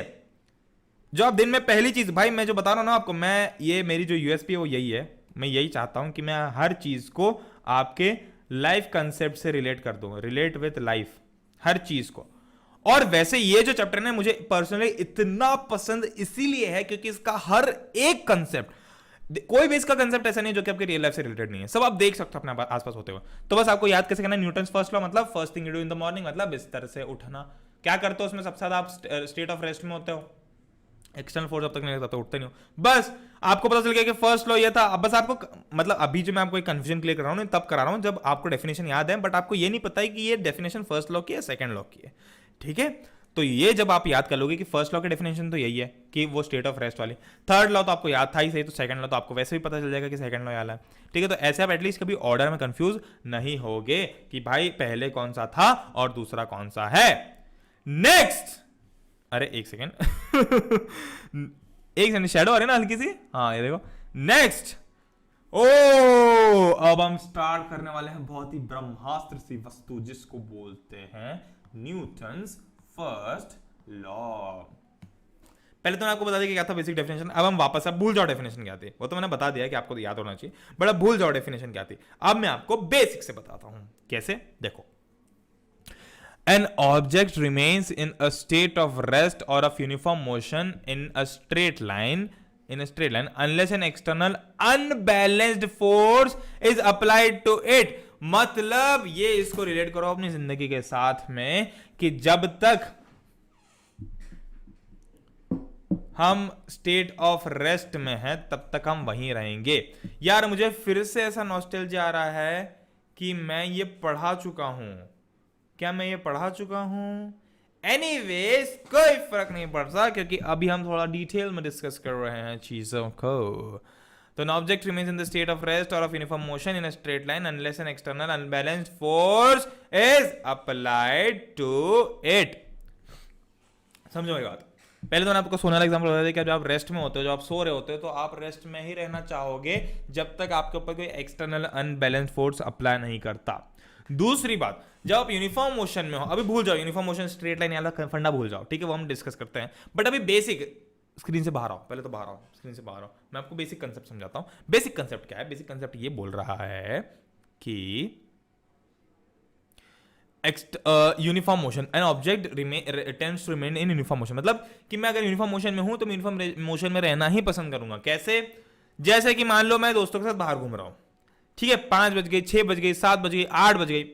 जो आप दिन में पहली चीज, भाई मैं जो बता रहा हूं ना आपको, मैं ये मेरी जो यूएसपी है वो यही है, मैं यही चाहता हूं कि मैं हर चीज को आपके लाइफ कंसेप्ट से रिलेट कर दूं, रिलेट विद लाइफ, हर चीज को। और वैसे ये जो चैप्टर है मुझे पर्सनली इतना पसंद इसीलिए है क्योंकि इसका हर एक कंसेप्ट, कोई भी इसका कंसेप्ट ऐसा नहीं जो कि आपके रियल लाइफ से रिलेटेड नहीं है, सब आप देख सकते हो अपने आसपास होते हुए। तो बस आपको याद कैसे करना है, न्यूटन्स फर्स्ट लॉ, मतलब first thing you do in the morning, मतलब बिस्तर से उठना। क्या करते हो उसमें सबसे ज्यादा, आप स्टेट ऑफ रेस्ट में होते हो, एक्सटर्नल फोर्स जब तक नहीं लगता तो उठते नहीं हो। बस आपको पता चल गया कि फर्स्ट लॉ ये था। अब बस आपको, मतलब अभी जो मैं आपको एक कंफ्यूजन क्लियर कर रहा हूं तब करा रहा हूं जब आपको डेफिनेशन याद है, बट आपको ये नहीं पता है कि ये डेफिनेशन फर्स्ट लॉ की है सेकंड लॉ की है। ठीक है, तो ये जब आप याद कर लोगे कि फर्स्ट लॉ की डेफिनेशन तो यही है कि वो स्टेट ऑफ रेस्ट वाली, थर्ड लॉ तो आपको याद था ही सही, तो सेकंड लॉ तो आपको वैसे भी पता चल जाएगा कि सेकंड लॉ वाला है। ठीक है, तो ऐसे आप एटलीस्ट कभी ऑर्डर में कंफ्यूज नहीं होगे कि भाई पहले कौन सा था और दूसरा कौन सा है। नेक्स्ट, अरे एक सेकेंड एक सेकंड, शैडो आ रही है ना हल्की सी, हाँ ये देखो। नेक्स्ट, ओ अब हम स्टार्ट करने वाले हैं बहुत ही ब्रह्मास्त्र सी वस्तु जिसको बोलते हैं न्यूटन्स फर्स्ट लॉ। पहले तो मैं आपको बता दिया कि क्या था बेसिक डेफिनेशन, अब हम वापस, अब भूल जाओ डेफिनेशन क्या थी, वो तो मैंने बता दिया कि आपको तो याद होना चाहिए, बट अब भूल जाओ डेफिनेशन क्या थी। अब मैं आपको बेसिक से बताता हूं कैसे, देखो। An object remains in a state of rest or of uniform motion in a straight line unless an external unbalanced force is applied to it। मतलब ये इसको रिलेट करो अपनी जिंदगी के साथ में कि जब तक हम स्टेट ऑफ रेस्ट में हैं तब तक हम वहीं रहेंगे। यार मुझे फिर से ऐसा नॉस्टैल्जिया आ रहा है कि मैं ये पढ़ा चुका हूं, क्या मैं ये पढ़ा चुका हूं? एनीवेज कोई फर्क नहीं पड़ता क्योंकि अभी हम थोड़ा डिटेल में डिस्कस कर रहे हैं चीजों को। तो an object remains in the state of rest or of uniform motion in a straight line unless an external unbalanced force is applied to it। समझो मेरी बात। पहले तो मैंने आपको सोने वाला एग्जांपल बताया था कि जब आप रेस्ट में होते हो, जब आप सो रहे होते हो, तो आप रेस्ट में ही रहना चाहोगे जब तक आपके ऊपर कोई एक्सटर्नल अनबैलेंस्ड फोर्स अप्लाई नहीं करता। दूसरी बात, जब आप यूनिफॉर्म मोशन में हो, अभी भूल जाओ यूनिफॉर्म मोशन स्ट्रेट लाइन वाला फंडा भूल जाओ, ठीक है, वो हम डिस्कस करते हैं, बट अभी बेसिक स्क्रीन से बाहर आओ, पहले तो बाहर आओ, स्क्रीन से बाहर आओ, मैं आपको बेसिक कंसेप्ट समझाता हूं। बेसिक कंसेप्ट क्या है? बेसिक कंसेप्ट ये बोल रहा है कि uniform motion, an object tends to remain in uniform motion, मतलब कि मैं अगर यूनिफॉर्म मोशन में हूं तो मैं यूनिफॉर्म मोशन में रहना ही पसंद करूंगा। कैसे? जैसे कि मान लो मैं दोस्तों के साथ बाहर घूम रहा हूं, ठीक है, 5 बज गई, 6 बज गई, 7 बज गई, 8 बज गई,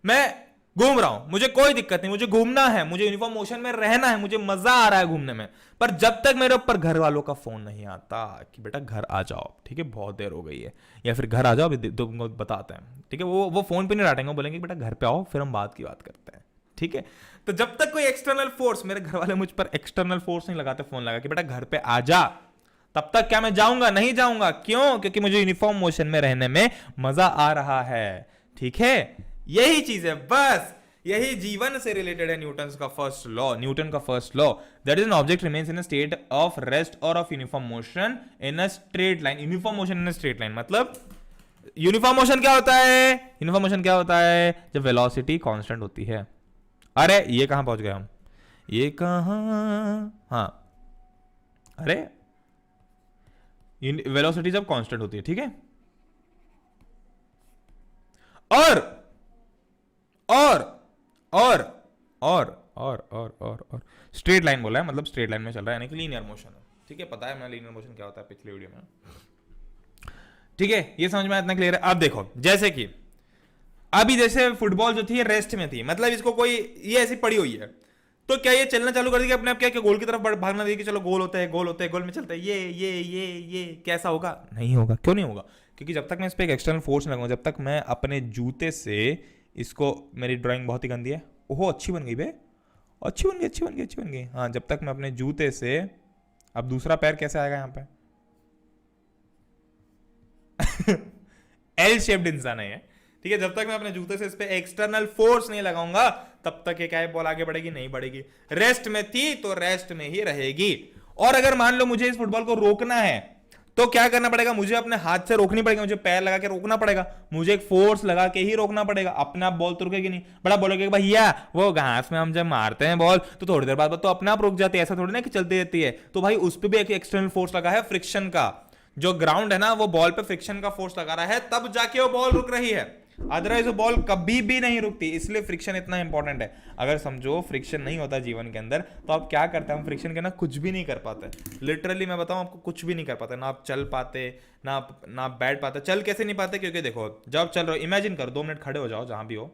मैं घूम रहा हूं, मुझे कोई दिक्कत नहीं, मुझे घूमना है, मुझे यूनिफॉर्म मोशन में रहना है, मुझे मजा आ रहा है घूमने में, पर जब तक मेरे ऊपर घर वालों का फोन नहीं आता कि बेटा घर आ जाओ, ठीक है, बहुत देर हो गई है, या फिर घर आ जाओ, अभी तुमको बताते हैं, ठीक है, वो फोन पे नहीं डांटेंगे, बोलेंगे बेटा घर पे आओ, फिर हम बात की बात करते हैं, ठीक है। तो जब तक कोई एक्सटर्नल फोर्स, मेरे घर वाले मुझ पर एक्सटर्नल फोर्स नहीं लगाते फोन लगा कि बेटा घर पे आ जा, तब तक क्या मैं जाऊंगा? नहीं जाऊंगा। क्यों? क्योंकि मुझे यूनिफॉर्म मोशन में रहने में मजा आ रहा है, ठीक है, यही चीज है, बस यही जीवन से रिलेटेड है न्यूटन का फर्स्ट लॉ। न्यूटन का first law, that is an object remains in a state of rest और of uniform motion in a straight line. Uniform motion in a straight line मतलब यूनिफॉर्म मोशन क्या होता है? Uniform motion क्या होता है? जब वेलोसिटी कांस्टेंट होती है। अरे ये कहां पहुंच गए हम? ये कहां? हाँ, अरे वेलोसिटी जब कांस्टेंट होती है, ठीक है, और स्ट्रेट लाइन बोला है, मतलब स्ट्रेट लाइन में चल रहा है, यानी कि लीनियर मोशन है, ठीक है, पता है मैं लीनियर मोशन क्या होता है पिछले वीडियो में, ठीक है, ये समझ में इतना क्लियर है। अब देखो जैसे कि अभी जैसे फुटबॉल जो थी रेस्ट में थी, मतलब इसको कोई ये ऐसी पड़ी हुई है, तो क्या ये चलना चालू कर देगी अपने आप, क्या गोल की तरफ भागना देगी, चलो गोल होता है गोल होता है गोल में चलता है, ये कैसा होगा? नहीं होगा। क्यों नहीं होगा? क्योंकि जब तक मैं इस पर एक एक्सटर्नल फोर्स लगाऊंगा, जब तक मैं अपने जूते से इसको, मेरी ड्राइंग बहुत ही गंदी है, ओहो अच्छी बन गई बे, अच्छी बन गई अच्छी बन गई अच्छी बन गई। हाँ, जब तक मैं अपने जूते से, अब दूसरा पैर कैसे आएगा यहाँ पे? एल शेप्ड इंसान है ये, ठीक है। जब तक मैं अपने जूते से इस पे एक्सटर्नल फोर्स नहीं लगाऊंगा तब तक ये क्या है, बॉल आगे बढ़ेगी नहीं बढ़ेगी। रेस्ट में थी तो रेस्ट में ही रहेगी। और अगर मान लो मुझे इस फुटबॉल को रोकना है तो क्या करना पड़ेगा? मुझे अपने हाथ से रोकनी पड़ेगी, मुझे पैर लगा के रोकना पड़ेगा, मुझे एक फोर्स लगा के ही रोकना पड़ेगा। अपने आप बॉल तो रुकेगी नहीं। बड़ा बोलोगे भैया वो घास में हम जब मारते हैं बॉल तो थोड़ी देर बाद तो अपने आप रुक जाती है, ऐसा थोड़ी ना कि चलती रहती है। तो भाई उस पर भी एक एक्सटर्नल फोर्स लगा है, फ्रिक्शन का। जो ग्राउंड है ना वो बॉल पे फ्रिक्शन का फोर्स लगा रहा है, तब जाके वो बॉल रुक रही है, अदरवाइज वो बॉल कभी भी नहीं रुकती। इसलिए फ्रिक्शन इतना इंपॉर्टेंट है। अगर समझो फ्रिक्शन नहीं होता जीवन के अंदर तो आप क्या करते हैं? हम फ्रिक्शन के ना कुछ भी नहीं कर पाते। लिटरली मैं बताऊं आपको, कुछ भी नहीं कर पाते। ना आप चल पाते, ना आप बैठ पाते। चल कैसे नहीं पाते? क्योंकि देखो जब आप चल रहे हो, इमेजिन करो 2 मिनट खड़े हो जाओ जहां भी हो,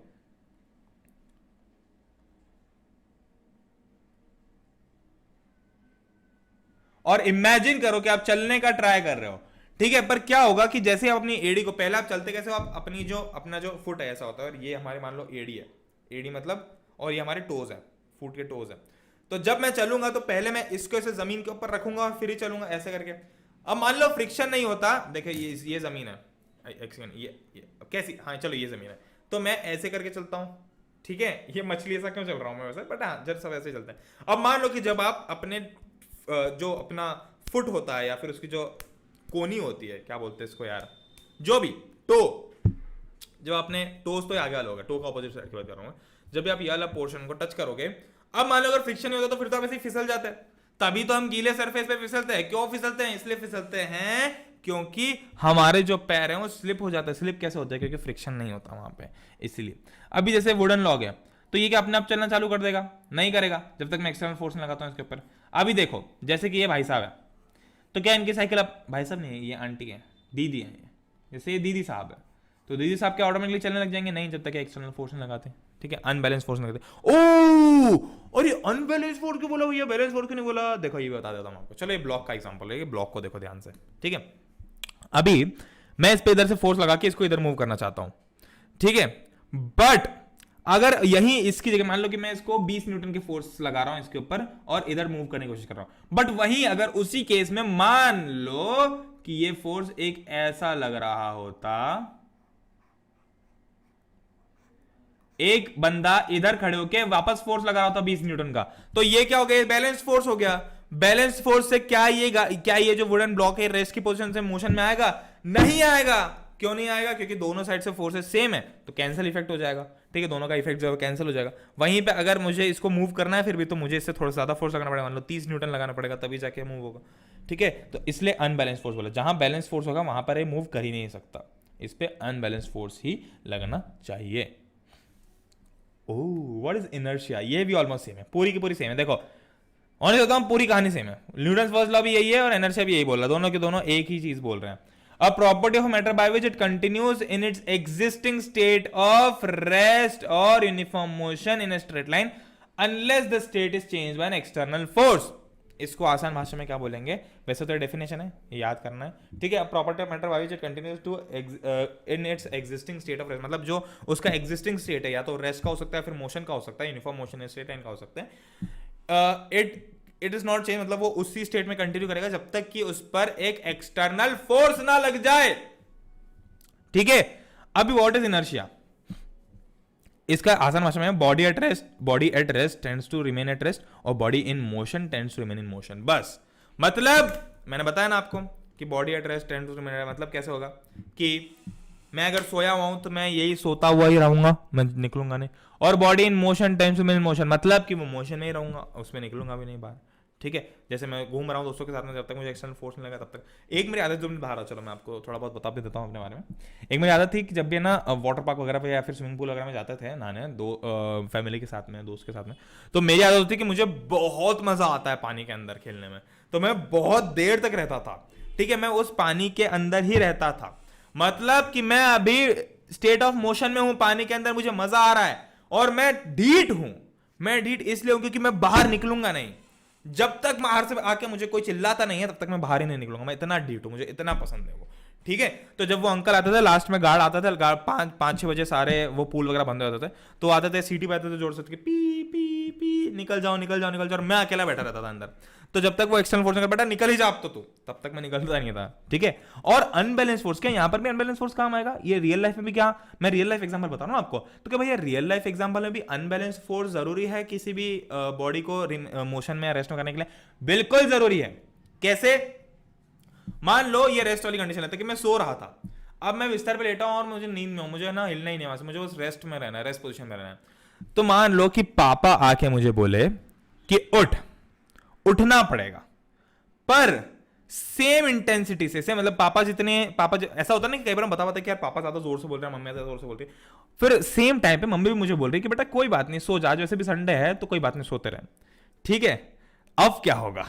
और इमेजिन करो कि आप चलने का ट्राई कर रहे हो, ठीक है। पर क्या होगा कि जैसे आप अपनी एड़ी को, पहले आप चलते कैसे हो, आप अपनी जो अपना जो फुट है ऐसा होता है, और ये हमारे मान लो एड़ी है, एड़ी मतलब, और ये हमारे टोज है, फुट के टोज है। तो जब मैं चलूंगा तो पहले मैं इसको ऐसे जमीन के ऊपर रखूंगा और फिर ही चलूंगा ऐसे करके। अब मान लो फ्रिक्शन नहीं होता, देखो ये जमीन है, एक सेकंड, ये कैसी, हाँ चलो ये जमीन है, तो मैं ऐसे करके चलता हूँ, ठीक है। ये मछली ऐसा क्यों चल रहा हूं मैं वैसे, बट हाँ जब सब ऐसे चलते हैं। अब मान लो कि जब आप अपने जो अपना फुट होता है या फिर उसकी जो कोनी होती है, क्या बोलते हैं इसको यार, जो भी टो, जब आपने टोस तो आगे वाला होगा, टो का ऑपोजिट साइड की बात कर रहा हूं, जब भी आप ये वाला पोर्शन को टच करोगे, अब मान लो अगर फ्रिक्शन नहीं होता तो फिर तो आप ऐसे फिसल जाते हैं। तभी तो हम गीले सरफेस पे फिसलते हैं। क्यों फिसलते हैं? इसलिए फिसलते हैं क्योंकि हमारे जो पैर हैं वो स्लिप हो जाते हैं। स्लिप कैसे होता है? क्योंकि फ्रिक्शन नहीं होता वहां पे, इसलिए। अभी जैसे वुडन लॉग है तो ये क्या अपने आप चलना चालू कर देगा? नहीं करेगा जब तक मैं एक्सटर्नल फोर्स लगाता हूं इसके ऊपर। अभी देखो जैसे कि ये भाई साहब है, तो क्या इनकी साइकिल, अब भाई साहब नहीं है, ये आंटी है, दीदी है, जैसे ये दीदी साहब है, तो दीदी साहब क्या ऑटोमेटिकली चलने लग जाएंगे? नहीं, जब तक एक्सटर्नल फोर्स नहीं लगाते, ठीक है, अनबैलेंस फोर्स नहीं लगाते। ओ और ये अनबैलेंस फोर्स क्यों बोला, ये बैलेंस फोर्स क्यों नहीं बोला? देखो ये बता देता हूं आपको। चलो ये ब्लॉक का एग्जांपल है, ये ब्लॉक को देखो ध्यान से, ठीक है। अभी मैं इस पे इधर से फोर्स लगा के इसको इधर मूव करना चाहता हूं, ठीक है, बट अगर यही इसकी जगह मान लो कि मैं इसको 20 न्यूटन की फोर्स लगा रहा हूं इसके ऊपर और इधर मूव करने की कोशिश कर रहा हूं, बट वहीं अगर उसी केस में मान लो कि ये फोर्स एक ऐसा लग रहा होता, एक बंदा इधर खड़े होके वापस फोर्स लगा रहा होता 20 न्यूटन का, तो ये क्या हो गया? बैलेंस फोर्स हो गया। बैलेंस फोर्स से क्या ये जो वुडन ब्लॉक है रेस्ट की पोजीशन से मोशन में आएगा? नहीं आएगा। क्यों नहीं आएगा? क्योंकि दोनों साइड से फोर्सेस सेम है, तो कैंसिल इफेक्ट हो जाएगा, ठीक है, दोनों का इफेक्ट जो है कैंसिल हो जाएगा। वहीं पे अगर मुझे इसको मूव करना है फिर भी, तो मुझे इससे थोड़ा ज्यादा फोर्स लगाना पड़ेगा, मान लो 30 न्यूटन लगाना पड़ेगा, तभी जाके मूव होगा, ठीक है। तो इसलिए अनबैलेंस फोर्स बोला। जहां बैलेंस फोर्स होगा वहां पर ये मूव कर ही नहीं सकता, इस पे अनबैलेंस फोर्स ही लगना चाहिए। Oh what is inertia? ये भी ऑलमोस्ट सेम है, पूरी की पूरी सेम है। देखो ऑनेस्ट होता हूं, पूरी कहानी सेम है। न्यूटन्स फर्स्ट लॉ भी यही है और इनर्शिया भी यही बोल रहा है, दोनों के दोनों एक ही चीज बोल रहे हैं। A property of matter by which it continues in its existing state of rest or uniform motion in a straight line unless the state is changed by an external force. इसको आसान भाषा में क्या बोलेंगे? वैसे तो डेफिनेशन है, ये याद करना है, ठीक है। Property of matter by which it continues to in its existing state of rest, मतलब जो उसका एग्जिस्टिंग स्टेट है, या तो रेस्ट का हो सकता है, फिर मोशन का हो सकता है, यूनिफॉर्म मोशन स्ट्रेट लाइन का हो सकता है। इट इज नॉट चेंज, मतलब वो उसी स्टेट में कंटिन्यू करेगा जब तक कि उस पर एक एक्सटर्नल फोर्स ना लग जाए, ठीक है। अभी व्हाट इज इनर्शिया? इसका आसान भाषा में body at rest tends to remain at rest और body in motion tends to remain in motion. बस मतलब मैंने बताया ना आपको कि body at rest tends to remain, मतलब कैसे होगा कि मैं अगर सोया हुआ हूं तो मैं यही सोता हुआ ही रहूंगा, मैं निकलूंगा नहीं। और body in motion tends to remain in motion, मतलब कि वो मोशन में ही रहूंगा, उसमें निकलूंगा भी नहीं बाहर, ठीक है। जैसे मैं घूम रहा हूँ दोस्तों के साथ में, जब तक मुझे एक्सटर्नल फोर्स नहीं लगा तब तक। एक मेरी आदत जो मैं बाहर, चलो मैं आपको थोड़ा बहुत बता भी देता हूँ अपने बारे में। एक मेरी आदत थी कि जब भी ना वाटर पार्क वगैरह पे या फिर स्विमिंग पूल वगैरह में जाते थे नहाने, फैमिली के साथ में, दोस्त के साथ में, तो मेरी आदत होती कि मुझे बहुत मजा आता है पानी के अंदर खेलने में, तो मैं बहुत देर तक रहता था, ठीक है, मैं उस पानी के अंदर ही रहता था। मतलब कि मैं अभी स्टेट ऑफ मोशन में हूं, पानी के अंदर मुझे मजा आ रहा है और मैं ढीठ हूं। मैं ढीठ इसलिए हूं क्योंकि मैं बाहर निकलूंगा नहीं। जब तक बाहर से आके मुझे कोई चिल्लाता नहीं है तब तक मैं बाहर ही नहीं निकलूंगा। मैं इतना ढीठ हूं, मुझे इतना पसंद है वो। ठीक है, तो जब वो अंकल आते थे लास्ट में, गार्ड आता था, 5-6 बजे सारे वो पूल वगैरह बंद हो जाते थे, तो आते थे, सीटी बजाते थे जोर से कि पी पी पी, निकल जाओ निकल जाओ निकल जाओ, और मैं अकेला बैठा रहता था अंदर। तो जब तक वो एक्सटर्नल फोर्स ने बेटा निकल ही जा अब तो तू, तब तक मैं निकलता नहीं था। ठीक है, और अनबैलेंस फोर्स, क्या यहां पर भी अनबैलेंस फोर्स काम आएगा? ये रियल लाइफ में भी, क्या मैं रियल लाइफ एग्जांपल बता रहा हूं आपको, तो क्या भैया रियल लाइफ एग्जांपल में भी अनबैलेंस फोर्स जरूरी है किसी भी बॉडी को मोशन में रेस्ट में करने के लिए? बिल्कुल जरूरी है। कैसे? मान लो ये रेस्ट वाली कंडीशन है कि मैं सो रहा था, अब मैं बिस्तर पे लेटा हूं और मुझे नींद में हूं, मुझे ना हिलना ही नहीं, वहां से मुझे बस रेस्ट में रहना है, रेस्ट पोजीशन में रहना है। तो मान लो कि पापा आके मुझे बोले कि उठना पड़ेगा, पर सेम इंटेंसिटी से, मतलब पापा ऐसा होता है ना कि कई बार हम बता पाते कि यार पापा ज्यादा जोर से बोल रहे हैं, मम्मी ज्यादा जोर से बोल रही है, फिर सेम टाइम पे मम्मी भी मुझे बोल रही है कि बेटा कोई बात नहीं, सो जा, जैसे भी संडे है तो कोई बात नहीं, सोते रहे। ठीक है, अब क्या होगा?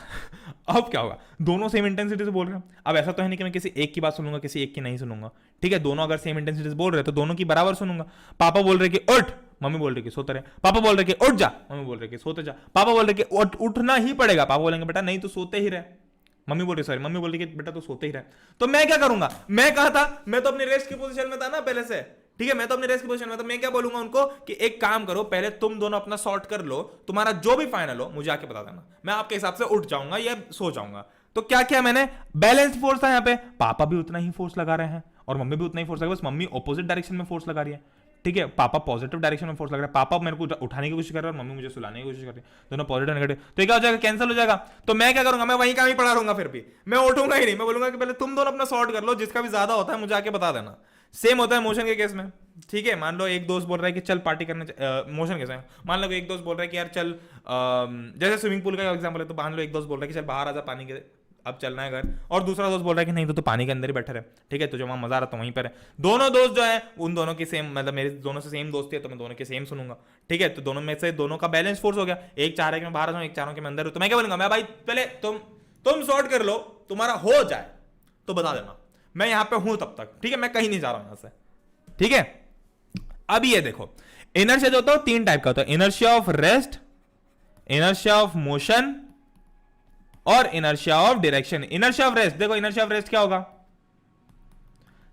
अब क्या होगा? दोनों सेम इंटेंसिटी से बोल रहे हैं। अब ऐसा तो है नहीं कि मैं किसी एक की बात सुनूंगा, किसी एक की नहीं सुनूंगा। ठीक है, दोनों अगर सेम इंटेंसिटी से बोल रहे हैं तो दोनों की बराबर सुनूंगा। पापा बोल रहे कि उठ, मम्मी बोल रही कि सोते रहे। पापा बोल रहे कि उठ जा, मम्मी बोल रही कि सोते जा। पापा बोल रहे कि उठना ही पड़ेगा, पापा बोलेंगे बेटा नहीं तो सोते ही रहे। मम्मी बोल रही कि बेटा तो सोते ही रहे। तो मैं क्या करूंगा? मैं कहा था, मैं तो अपने रेस्ट की पोजीशन में था ना पहले से। ठीक है, मैं तो अपने रेस्ट की पोजीशन में, तो मैं क्या बोलूंगा उनको कि एक काम करो, पहले तुम दोनों अपना सॉर्ट कर लो, तुम्हारा जो भी फाइनल हो मुझे आके बता देना, मैं आपके हिसाब से उठ जाऊंगा या सो जाऊंगा। तो क्या किया मैंने? बैलेंस फोर्स था यहाँ पे, पापा भी उतना ही फोर्स लगा रहे हैं और मम्मी भी उतना ही फोर्स लगा, बस मम्मी ऑपोजिट डायरेक्शन में फोर्स लगा रही है। ठीक है, पापा पॉजिटिव डायरेक्शन में फोर्स लग रहा है, पापा मेरे को उठाने की कोशिश कर रहे हैं और मम्मी मुझे सुलाने की कोशिश कर रही है, दोनों पॉजिटिव नेगेटिव। तो क्या हो जाएगा? कैंसिल हो जाएगा। तो मैं क्या करूंगा? मैं वहीं का ही पड़ा रहूंगा, फिर भी मैं उठूंगा ही नहीं। मैं बोलूंगा कि पहले तुम दोनों अपना सॉर्ट कर लो, जिसका भी ज्यादा होता है मुझे आके बता देना। सेम होता है मोशन के केस में। ठीक है, मान लो एक दोस्त बोल रहा है कि चल पार्टी करने, मोशन केस में मान लो एक दोस्त बोल रहा है कि यार चल, जैसे स्विमिंग पूल का एग्जांपल है, तो मान लो एक दोस्त बोल रहा है कि चल बाहर आजा पानी के, अब चलना है घर, और दूसरा दोस्त बोल रहा है कि नहीं तो पानी के अंदर ही बैठे रहे। ठीक है, तो जो वहां मजा आ रहा था वहीं पर है। दोनों दोस्त जो है उन दोनों की सेम, मतलब मेरे दोनों से सेम दोस्ती है तो मैं दोनों के सेम सुनूंगा। ठीक है, तो दोनों में से दोनों का बैलेंस फोर्स हो गया। एक चाह रहा है कि मैं बाहर आ जाऊं, एक चाह रहा हूं कि मैं अंदर हूं, तो मैं क्या बोलूंगा? मैं भाई पहले तुम सॉर्ट कर लो, तुम्हारा हो जाए तो बता देना, मैं यहां पे हूं तब तक। ठीक है, मैं कहीं नहीं जा रहा हूं यहां से। ठीक है, अब ये देखो, इनर्शिया जो होता है 3 टाइप का होता है, inertia of rest, inertia of motion और inertia of direction. Inertia of rest, देखो इनर्शिया ऑफ रेस्ट क्या होगा?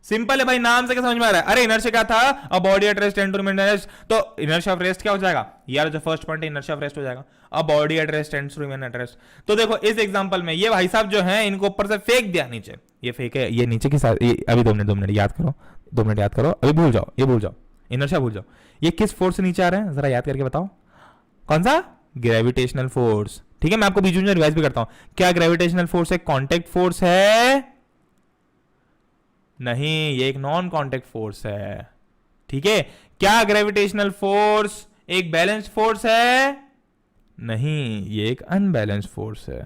सिंपल है भाई, नाम से क्या समझ में आ रहा है? अरे इनर्शिया क्या था? A body at rest tend to remain at rest, तो इनर्शिया ऑफ रेस्ट क्या हो जाएगा? यार जो फर्स्ट पॉइंट है इनर्शिया ऑफ रेस्ट हो जाएगा, a body at rest tends to remain at rest. तो देखो इस एग्जांपल में ये भाई साहब जो है इनको ऊपर से फेंक दिया नीचे, ये फेंक है, ये नीचे की साइड, अभी 2 मिनट याद करो, 2 मिनट याद करो, अभी भूल जाओ, ये भूल जाओ, इनर्शिया भूल जाओ। ये किस फोर्स से नीचे आ रहे हैं जरा याद करके बताओ? कौन सा? Gravitational force. ठीक है, मैं आपको बीच में रिवाइज भी करता हूं। क्या ग्रेविटेशनल फोर्स एक कांटेक्ट फोर्स है? नहीं, ये एक नॉन कांटेक्ट फोर्स है। ठीक है, क्या ग्रेविटेशनल फोर्स एक बैलेंस्ड फोर्स है? नहीं, ये एक अनबैलेंस्ड फोर्स है।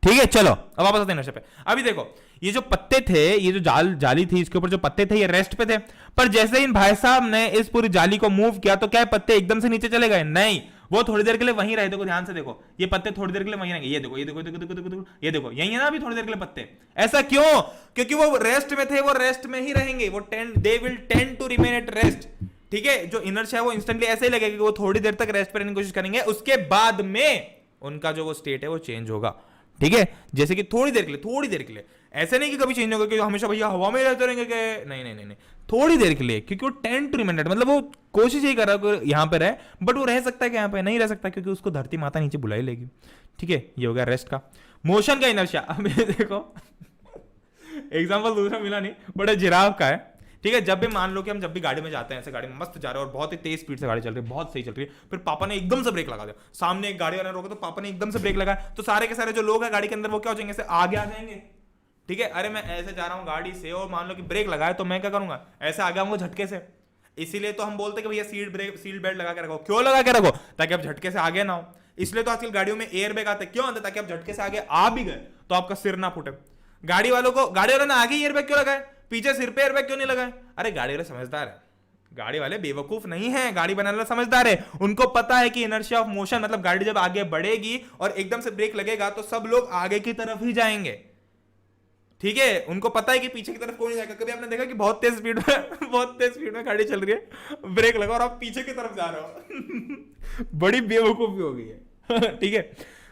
ठीक है, चलो अब वापस आते हैं इनर्शिया पे। अभी देखो ये जो पत्ते थे, ये जो जाली थी, इसके ऊपर जो पत्ते थे ये रेस्ट पे थे, पर जैसे इन भाई साहब ने इस पूरी जाली को मूव किया तो क्या पत्ते एकदम से नीचे चले गए? नहीं, वो थोड़ी देर के लिए वहीं रहे। देखो ध्यान से देखो, ये पत्ते थोड़ी देर के लिए वहीं रहेंगे। ये देखो ये देखो देखो देखो देखो, ये देखो यही है ना अभी थोड़ी देर के लिए पत्ते। ऐसा क्यों? क्योंकि वो रेस्ट में थे, वो रेस्ट में ही रहेंगे, वो they will tend to remain at rest. ठीक है, जो इनर्शिया है वो इंस्टेंटली ऐसे ही लगेगा कि वो थोड़ी देर तक रेस्ट पे रहने की कोशिश करेंगे, उसके बाद में उनका जो वो स्टेट है वो चेंज होगा। ठीक है, जैसे कि थोड़ी देर के लिए, ऐसे नहीं कि कभी चेंज होगा कि हमेशा भैया हवा में रहते रहेंगे कि नहीं नहीं नहीं, थोड़ी देर के लिए, क्योंकि वो 10 टू रिमेन, मतलब वो कोशिश ही कर रहा है यहां पे रहे, बट वो रह सकता है कि यहां पे नहीं रह सकता क्योंकि उसको धरती माता नीचे बुला ही लेगी। ठीक है, ये हो गया रेस्ट का। मोशन का इनर्शिया, अब ये देखो एग्जांपल दूसरा मिला नहीं, बट जिराफ का है। ठीक है, जब भी मान लो कि हम जब भी गाड़ी में जाते हैं, ऐसे गाड़ी में मस्त जा रहे हैं और बहुत ही तेज स्पीड से गाड़ी चल रही है, बहुत सही चल रही है, फिर पापा ने एकदम से ब्रेक लगा दिया, सामने एक गाड़ी वाला रोका तो पापा ने एकदम से ब्रेक लगाया, तो सारे के सारे जो लोग हैं गाड़ी के अंदर वो क्या हो जाएंगे? ऐसे आगे आ जाएंगे। ठीक है, अरे मैं ऐसे जा रहा हूँ गाड़ी से और मान लो कि ब्रेक लगाया तो मैं क्या करूंगा? ऐसे आगे आऊंगा झटके से। इसीलिए तो हम बोलते हैं कि भैया सीट बेल्ट लगा के रखो। क्यों लगा के रखो? ताकि आप झटके से आगे ना हो। इसलिए तो आजकल गाड़ियों में एयर बैग आते हैं, क्यों आते? ताकि आप झटके से आगे आ भी गए तो आपका सिर ना फूटे। गाड़ी वालों ने आगे एयर बैग क्यों लगाए? पीछे सिर पे एयरबैग क्यों नहीं लगाए? अरे गाड़ी वाले समझदार है, गाड़ी वाले बेवकूफ नहीं है, गाड़ी बनाने वाले समझदार है। उनको पता है कि इनर्शिया ऑफ मोशन, मतलब गाड़ी जब आगे बढ़ेगी और एकदम से ब्रेक लगेगा तो सब लोग आगे की तरफ ही जाएंगे। ठीक है, उनको पता है कि पीछे की तरफ कोई नहीं जाएगा। कभी आपने देखा कि बहुत तेज स्पीड में बहुत तेज स्पीड में गाड़ी चल रही है, ब्रेक लगा और आप पीछे की तरफ जा रहे हो बड़ी बेवकूफी हो गई है ठीक है।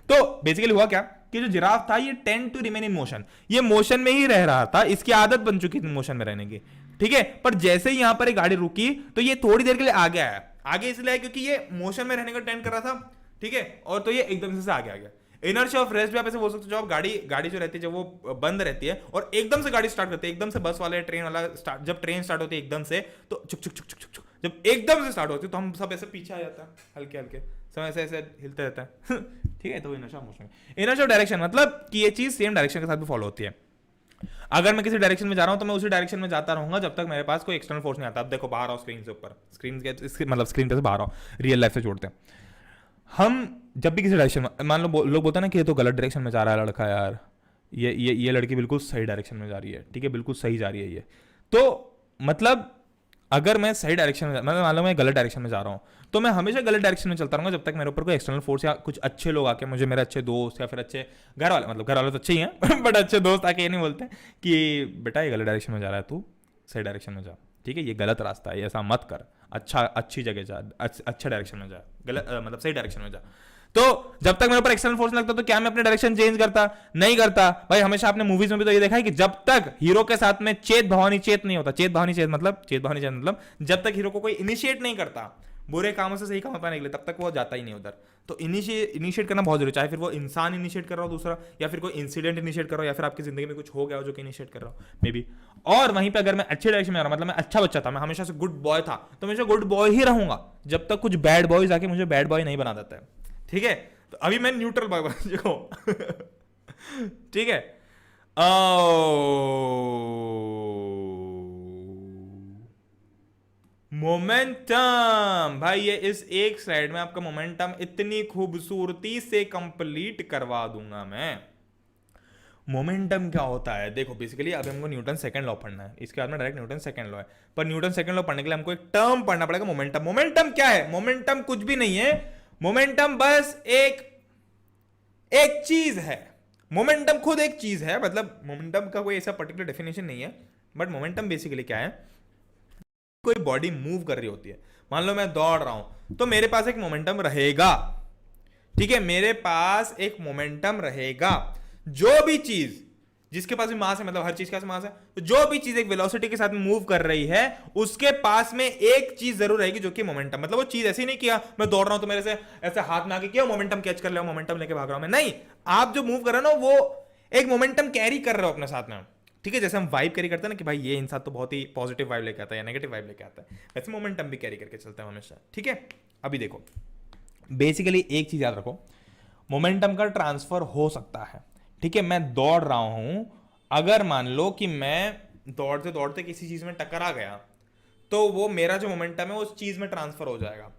तो बेसिकली हुआ क्या कि जो जिराफ था ये tend to remain in motion, ये मोशन में ही रह रहा था, इसकी आदत बन चुकी थी मोशन में रहने की, ठीक है। पर जैसे ही यहां पर एक गाड़ी रुकी तो ये थोड़ी देर के लिए आगे आया, आगे इसलिए आया क्योंकि ये मोशन में रहने का टेंड कर रहा था, ठीक है। और तो ये एकदम से आगे आ गया। इनर्शिया ऑफ रेस्ट भी आप ऐसे बोल सकते हो, जब आप गाड़ी जो रहती है जब वो बंद रहती है और एकदम से गाड़ी स्टार्ट करती है, एकदम से बस वाले ट्रेन वाला स्टार्ट, जब ट्रेन स्टार्ट होती है एकदम से तो चुक चुक चुक चुक चुक, जब एकदम से स्टार्ट होती है तो हम सब ऐसे पीछे आ जाता है, हल्के हल्के सब ऐसे ऐसे हिलते रहता है ठीक है। तो inertia of motion, inertia of direction मतलब कि ये चीज सेम डायरेक्शन के साथ भी फॉलो होती है। अगर मैं किसी डायरेक्शन में जा रहा हूं तो मैं उसी डायरेक्शन में जाता रहूंगा जब तक मेरे पास कोई एक्सटर्नल फोर्स नहीं आता। अब देखो बाहर आओ स्क्रीन से ऊपर, मतलब स्क्रीन पे से बाहर आओ, रियल लाइफ से जोड़ते हैं हम। जब भी किसी डायरेक्शन में, मान लो लोग बोलते हैं ना कि ये तो गलत डायरेक्शन में जा रहा है लड़का, यार ये लड़की बिल्कुल सही डायरेक्शन में जा रही है, ठीक है, बिल्कुल सही जा रही है ये। तो मतलब अगर मैं सही डायरेक्शन में, मतलब मान लो मैं गलत डायरेक्शन में जा रहा हूँ तो मैं हमेशा गलत डायरेक्शन में चलता रहूंगा जब तक मेरे ऊपर कोई एक्सटर्नल फोर्स या कुछ अच्छे लोग आके मुझे, मेरे अच्छे दोस्त या फिर अच्छे घर वाले, मतलब घर वाले तो अच्छे ही हैं बट अच्छे दोस्त आके ये नहीं बोलते कि बेटा ये गलत डायरेक्शन में जा रहा है, तू सही डायरेक्शन में जा, ठीक है, ये गलत रास्ता है, ऐसा मत कर, अच्छी जगह जा, अच्छे डायरेक्शन में जा, गलत मतलब सही डायरेक्शन में जा। तो जब तक मेरे ऊपर एक्सटर्नल फोर्स लगता तो क्या मैं अपने डायरेक्शन चेंज करता? नहीं करता भाई। हमेशा आपने मूवीज में भी तो ये देखा है कि जब तक हीरो के साथ में चेत भवानी चेत नहीं होता, चेत भवानी चेत मतलब जब तक हीरो को कोई इनिशिएट नहीं करता बुरे कामों से सही कामों पाने के लिए, तब तक वो जाता ही नहीं उधर। तो इनिशिएट करना बहुत जरूरी, चाहे फिर वो इंसान इनिशिएट कर रहा हो दूसरा, या फिर कोई इंसिडेंट इनिशिएट कर रहा हो, या फिर आपकी जिंदगी में कुछ हो गया हो जो कि इनिशिएट कर रहा हो मे बी। और वहीं पे अगर मैं अच्छे डायरेक्शन में आ रहा हूं, मतलब मैं अच्छा बच्चा था, मैं हमेशा से गुड बॉय था, तो हमेशा गुड बॉय ही रहूंगा जब तक कुछ बैड बॉयज आके मुझे बैड बॉय नहीं बना देता है, ठीक है। तो अभी मैं न्यूट्रल बॉय बन चुका हूं ठीक है। मोमेंटम भाई, ये इस एक स्लाइड में आपका मोमेंटम इतनी खूबसूरती से कंप्लीट करवा दूंगा मैं। मोमेंटम क्या होता है देखो, बेसिकली अभी हमको न्यूटन सेकंड लॉ पढ़ना है, इसके बाद में डायरेक्ट न्यूटन सेकंड लॉ है, पर न्यूटन सेकंड लॉ पढ़ने के लिए हमको एक टर्म पढ़ना पड़ेगा, मोमेंटम। मोमेंटम क्या है? मोमेंटम कुछ भी नहीं है, मोमेंटम बस एक चीज है। मोमेंटम खुद एक चीज है, मतलब मोमेंटम का कोई ऐसा पर्टिकुलर डेफिनेशन नहीं है, बट मोमेंटम बेसिकली क्या है, कोई बॉडी मूव कर रही होती है, मान लो मैं दौड़ रहा हूं तो मेरे पास एक मोमेंटम रहेगा, ठीक है, मेरे पास एक मोमेंटम रहेगा। जो भी चीज जिसके पास भी मास है, मतलब हर चीज के पास मास है, तो जो भी चीज एक वेलोसिटी के साथ मूव कर रही है उसके पास में एक चीज जरूर रहेगी जो कि मोमेंटम। मतलब वो चीज ऐसी नहीं किया मैं दौड़ रहा हूं तो मेरे से ऐसे हाथ में आके किया मोमेंटम कैच कर लिया, मोमेंटम लेके भाग रहा हूं मैं, नहीं। आप जो मूव कर रहे हो ना वो एक मोमेंटम कैरी कर रहे हो अपने साथ में, ठीक है। जैसे हम वाइब कैरी करते हैं ना कि भाई ये इंसान तो बहुत ही पॉजिटिव वाइब लेके आता है या नेगेटिव वाइब लेके आता है, वैसे मोमेंटम भी कैरी करके चलते हैं हमेशा, ठीक है। अभी देखो बेसिकली एक चीज याद रखो, मोमेंटम का ट्रांसफर हो सकता है, ठीक है। मैं दौड़ रहा हूं, अगर मान लो कि मैं दौड़ते दौड़ते किसी चीज में टकरा गया तो वो मेरा जो मोमेंटम है उस चीज में ट्रांसफर हो जाएगा,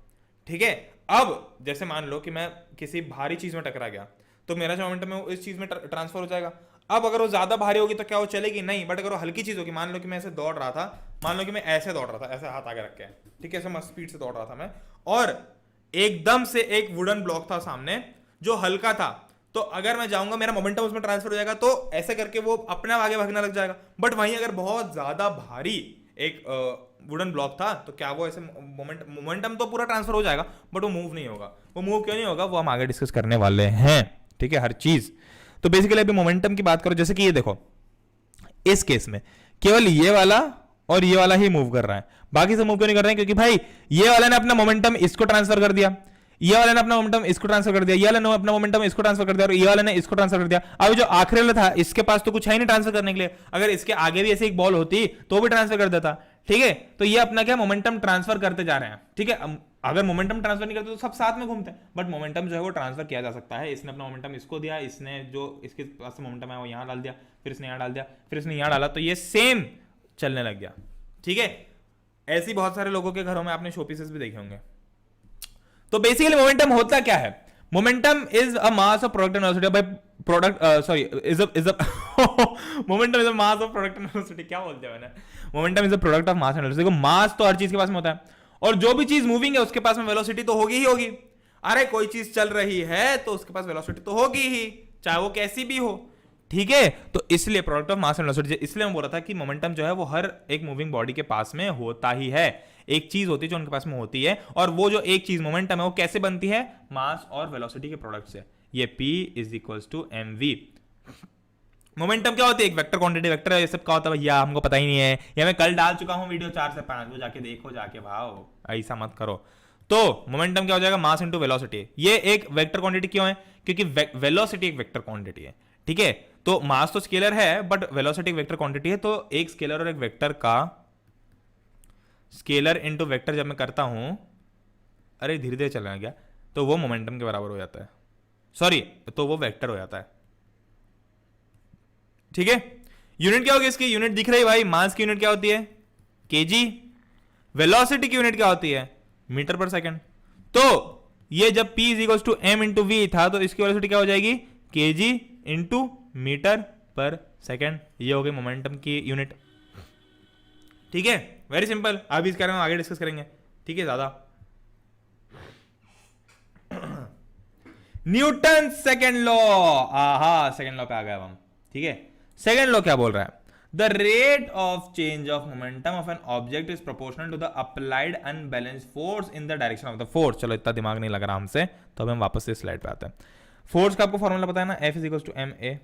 ठीक है। अब जैसे मान लो कि मैं किसी भारी चीज में टकरा गया तो मेरा जो मोमेंटम है वो इस चीज में ट्रांसफर हो जाएगा। अब अगर वो ज्यादा भारी होगी तो क्या वो चलेगी? नहीं। बट अगर वो हल्की चीज होगी, मान लो कि मैं ऐसे दौड़ रहा था, मान लो कि मैं ऐसे दौड़ रहा था, ऐसे हाथ आगे रख के, ठीक है, ऐसे मस्त स्पीड से दौड़ रहा था मैं, और एकदम से एक वुडन ब्लॉक था सामने जो हल्का था, तो अगर मैं जाऊंगा मेरा मोमेंटम उसमें ट्रांसफर हो जाएगा, तो ऐसे करके वो अपने आगे भागने लग जाएगा। बट वहीं अगर बहुत ज्यादा भारी एक वुडन ब्लॉक था तो क्या वो ऐसे मोमेंटम तो पूरा ट्रांसफर हो जाएगा बट वो मूव नहीं होगा। वो मूव क्यों नहीं होगा वो हम आगे डिस्कस करने वाले हैं, ठीक है, हर चीज। तो बेसिकली अभी मोमेंटम की बात करो, जैसे कि ये देखो, इस केस में केवल ये वाला और ये वाला ही मूव कर रहा है, बाकी से मूव क्यों नहीं कर रहे हैं? क्योंकि भाई ये वाला ने अपना मोमेंटम इसको ट्रांसफर कर दिया, ये वाले ने अपना मोमेंटम इसको ट्रांसफर कर दिया, ये वाले ने अपना मोमेंटम इसको ट्रांसफर कर दिया, और ये वाले ने इसको ट्रांसफर कर दिया। अब जो आखिरी वाला था इसके पास तो कुछ है नहीं ट्रांसफर करने के लिए, अगर इसके आगे भी ऐसे एक बॉल होती तो भी ट्रांसफर कर देता, ठीक है। तो ये अपना क्या मोमेंटम ट्रांसफर करते जा रहे हैं, ठीक है। अगर मोमेंटम ट्रांसफर नहीं करते तो सब साथ में घूमते हैं, बट मोमेंटम जो है वो ट्रांसफर किया जा सकता है। इसने अपना मोमेंटम इसको दिया, इसने जो इसके पास मोमेंटम है वो यहां डाल दिया, फिर इसने यहां डाल दिया, फिर इसने यहां डाला, तो ये सेम चलने लग गया, ठीक है। ऐसी बहुत सारे लोगों के घरों में आपने शोपीसेस भी देखे होंगे। तो बेसिकली मोमेंटम होता क्या है? Momentum is a mass of product and velocity by product, sorry, is a momentum is a mass of product and velocity, क्या बोलते हैं मैंने? Momentum is a product of mass and velocity. देखो मास तो हर चीज के पास में होता है, और जो भी चीज मूविंग है उसके पास में वेलोसिटी तो होगी ही होगी। अरे कोई चीज चल रही है तो उसके पास वेलोसिटी तो होगी ही, चाहे वो कैसी भी हो, ठीक है, तो इसलिए product of mass and velocity, इसलिए मैं बोल रहा था कि मोमेंटम जो है वो हर एक मूविंग बॉडी के पास में होता ही है, एक चीज होती है जो उनके पास में होती है, और वो जो एक चीज मोमेंटम है वो कैसे बनती है, मास और वेलोसिटी के प्रोडक्ट से। ये P is equals to mv। Momentum क्या होती है, एक वेक्टर क्वांटिटी, वेक्टर ये सब क्या होता है भैया हमको पता ही नहीं है, ये मैं कल डाल चुका हूं वीडियो 4 से 5, वो जाके देखो जाके, भाव ऐसा मत करो। तो मोमेंटम क्या हो जाएगा, मास इनटू वेलोसिटी। ये एक वेक्टर क्वांटिटी क्यों है, क्योंकि वेलोसिटी एक वेक्टर क्वांटिटी है, ठीक है। तो मास तो स्केलर है बट वेलोसिटी एक वेक्टर क्वांटिटी है, तो एक स्केलर और एक वेक्टर का स्केलर इनटू वेक्टर जब मैं करता हूं, अरे धीरे धीरे चलना गया, तो वो मोमेंटम के बराबर हो जाता है, सॉरी तो वो वेक्टर हो जाता है, ठीक है। यूनिट क्या होगी इसकी, यूनिट दिख रही भाई, मास की यूनिट क्या होती है केजी, वेलोसिटी की यूनिट क्या होती है मीटर पर सेकंड। तो ये जब P is equal to m into v था, तो इसकी वेलोसिटी क्या हो जाएगी kg into metre per second, ये हो गई मोमेंटम की यूनिट, ठीक है। वेरी सिंपल, अभी इसके बारे में आगे डिस्कस करेंगे, ठीक है। ज्यादा न्यूटन सेकंड लॉ, आहा सेकंड लॉ पे आ गए हम, ठीक है। सेकंड लॉ क्या बोल रहा है, the rate of change of momentum of an object is proportional to the applied unbalanced force in the direction of the force. चलो इतना दिमाग नहीं लग रहा हमसे, तो अब हम वापस से स्लाइड पे आते हैं। फोर्स का आपको फॉर्मूला पता है ना, F is equal to m a.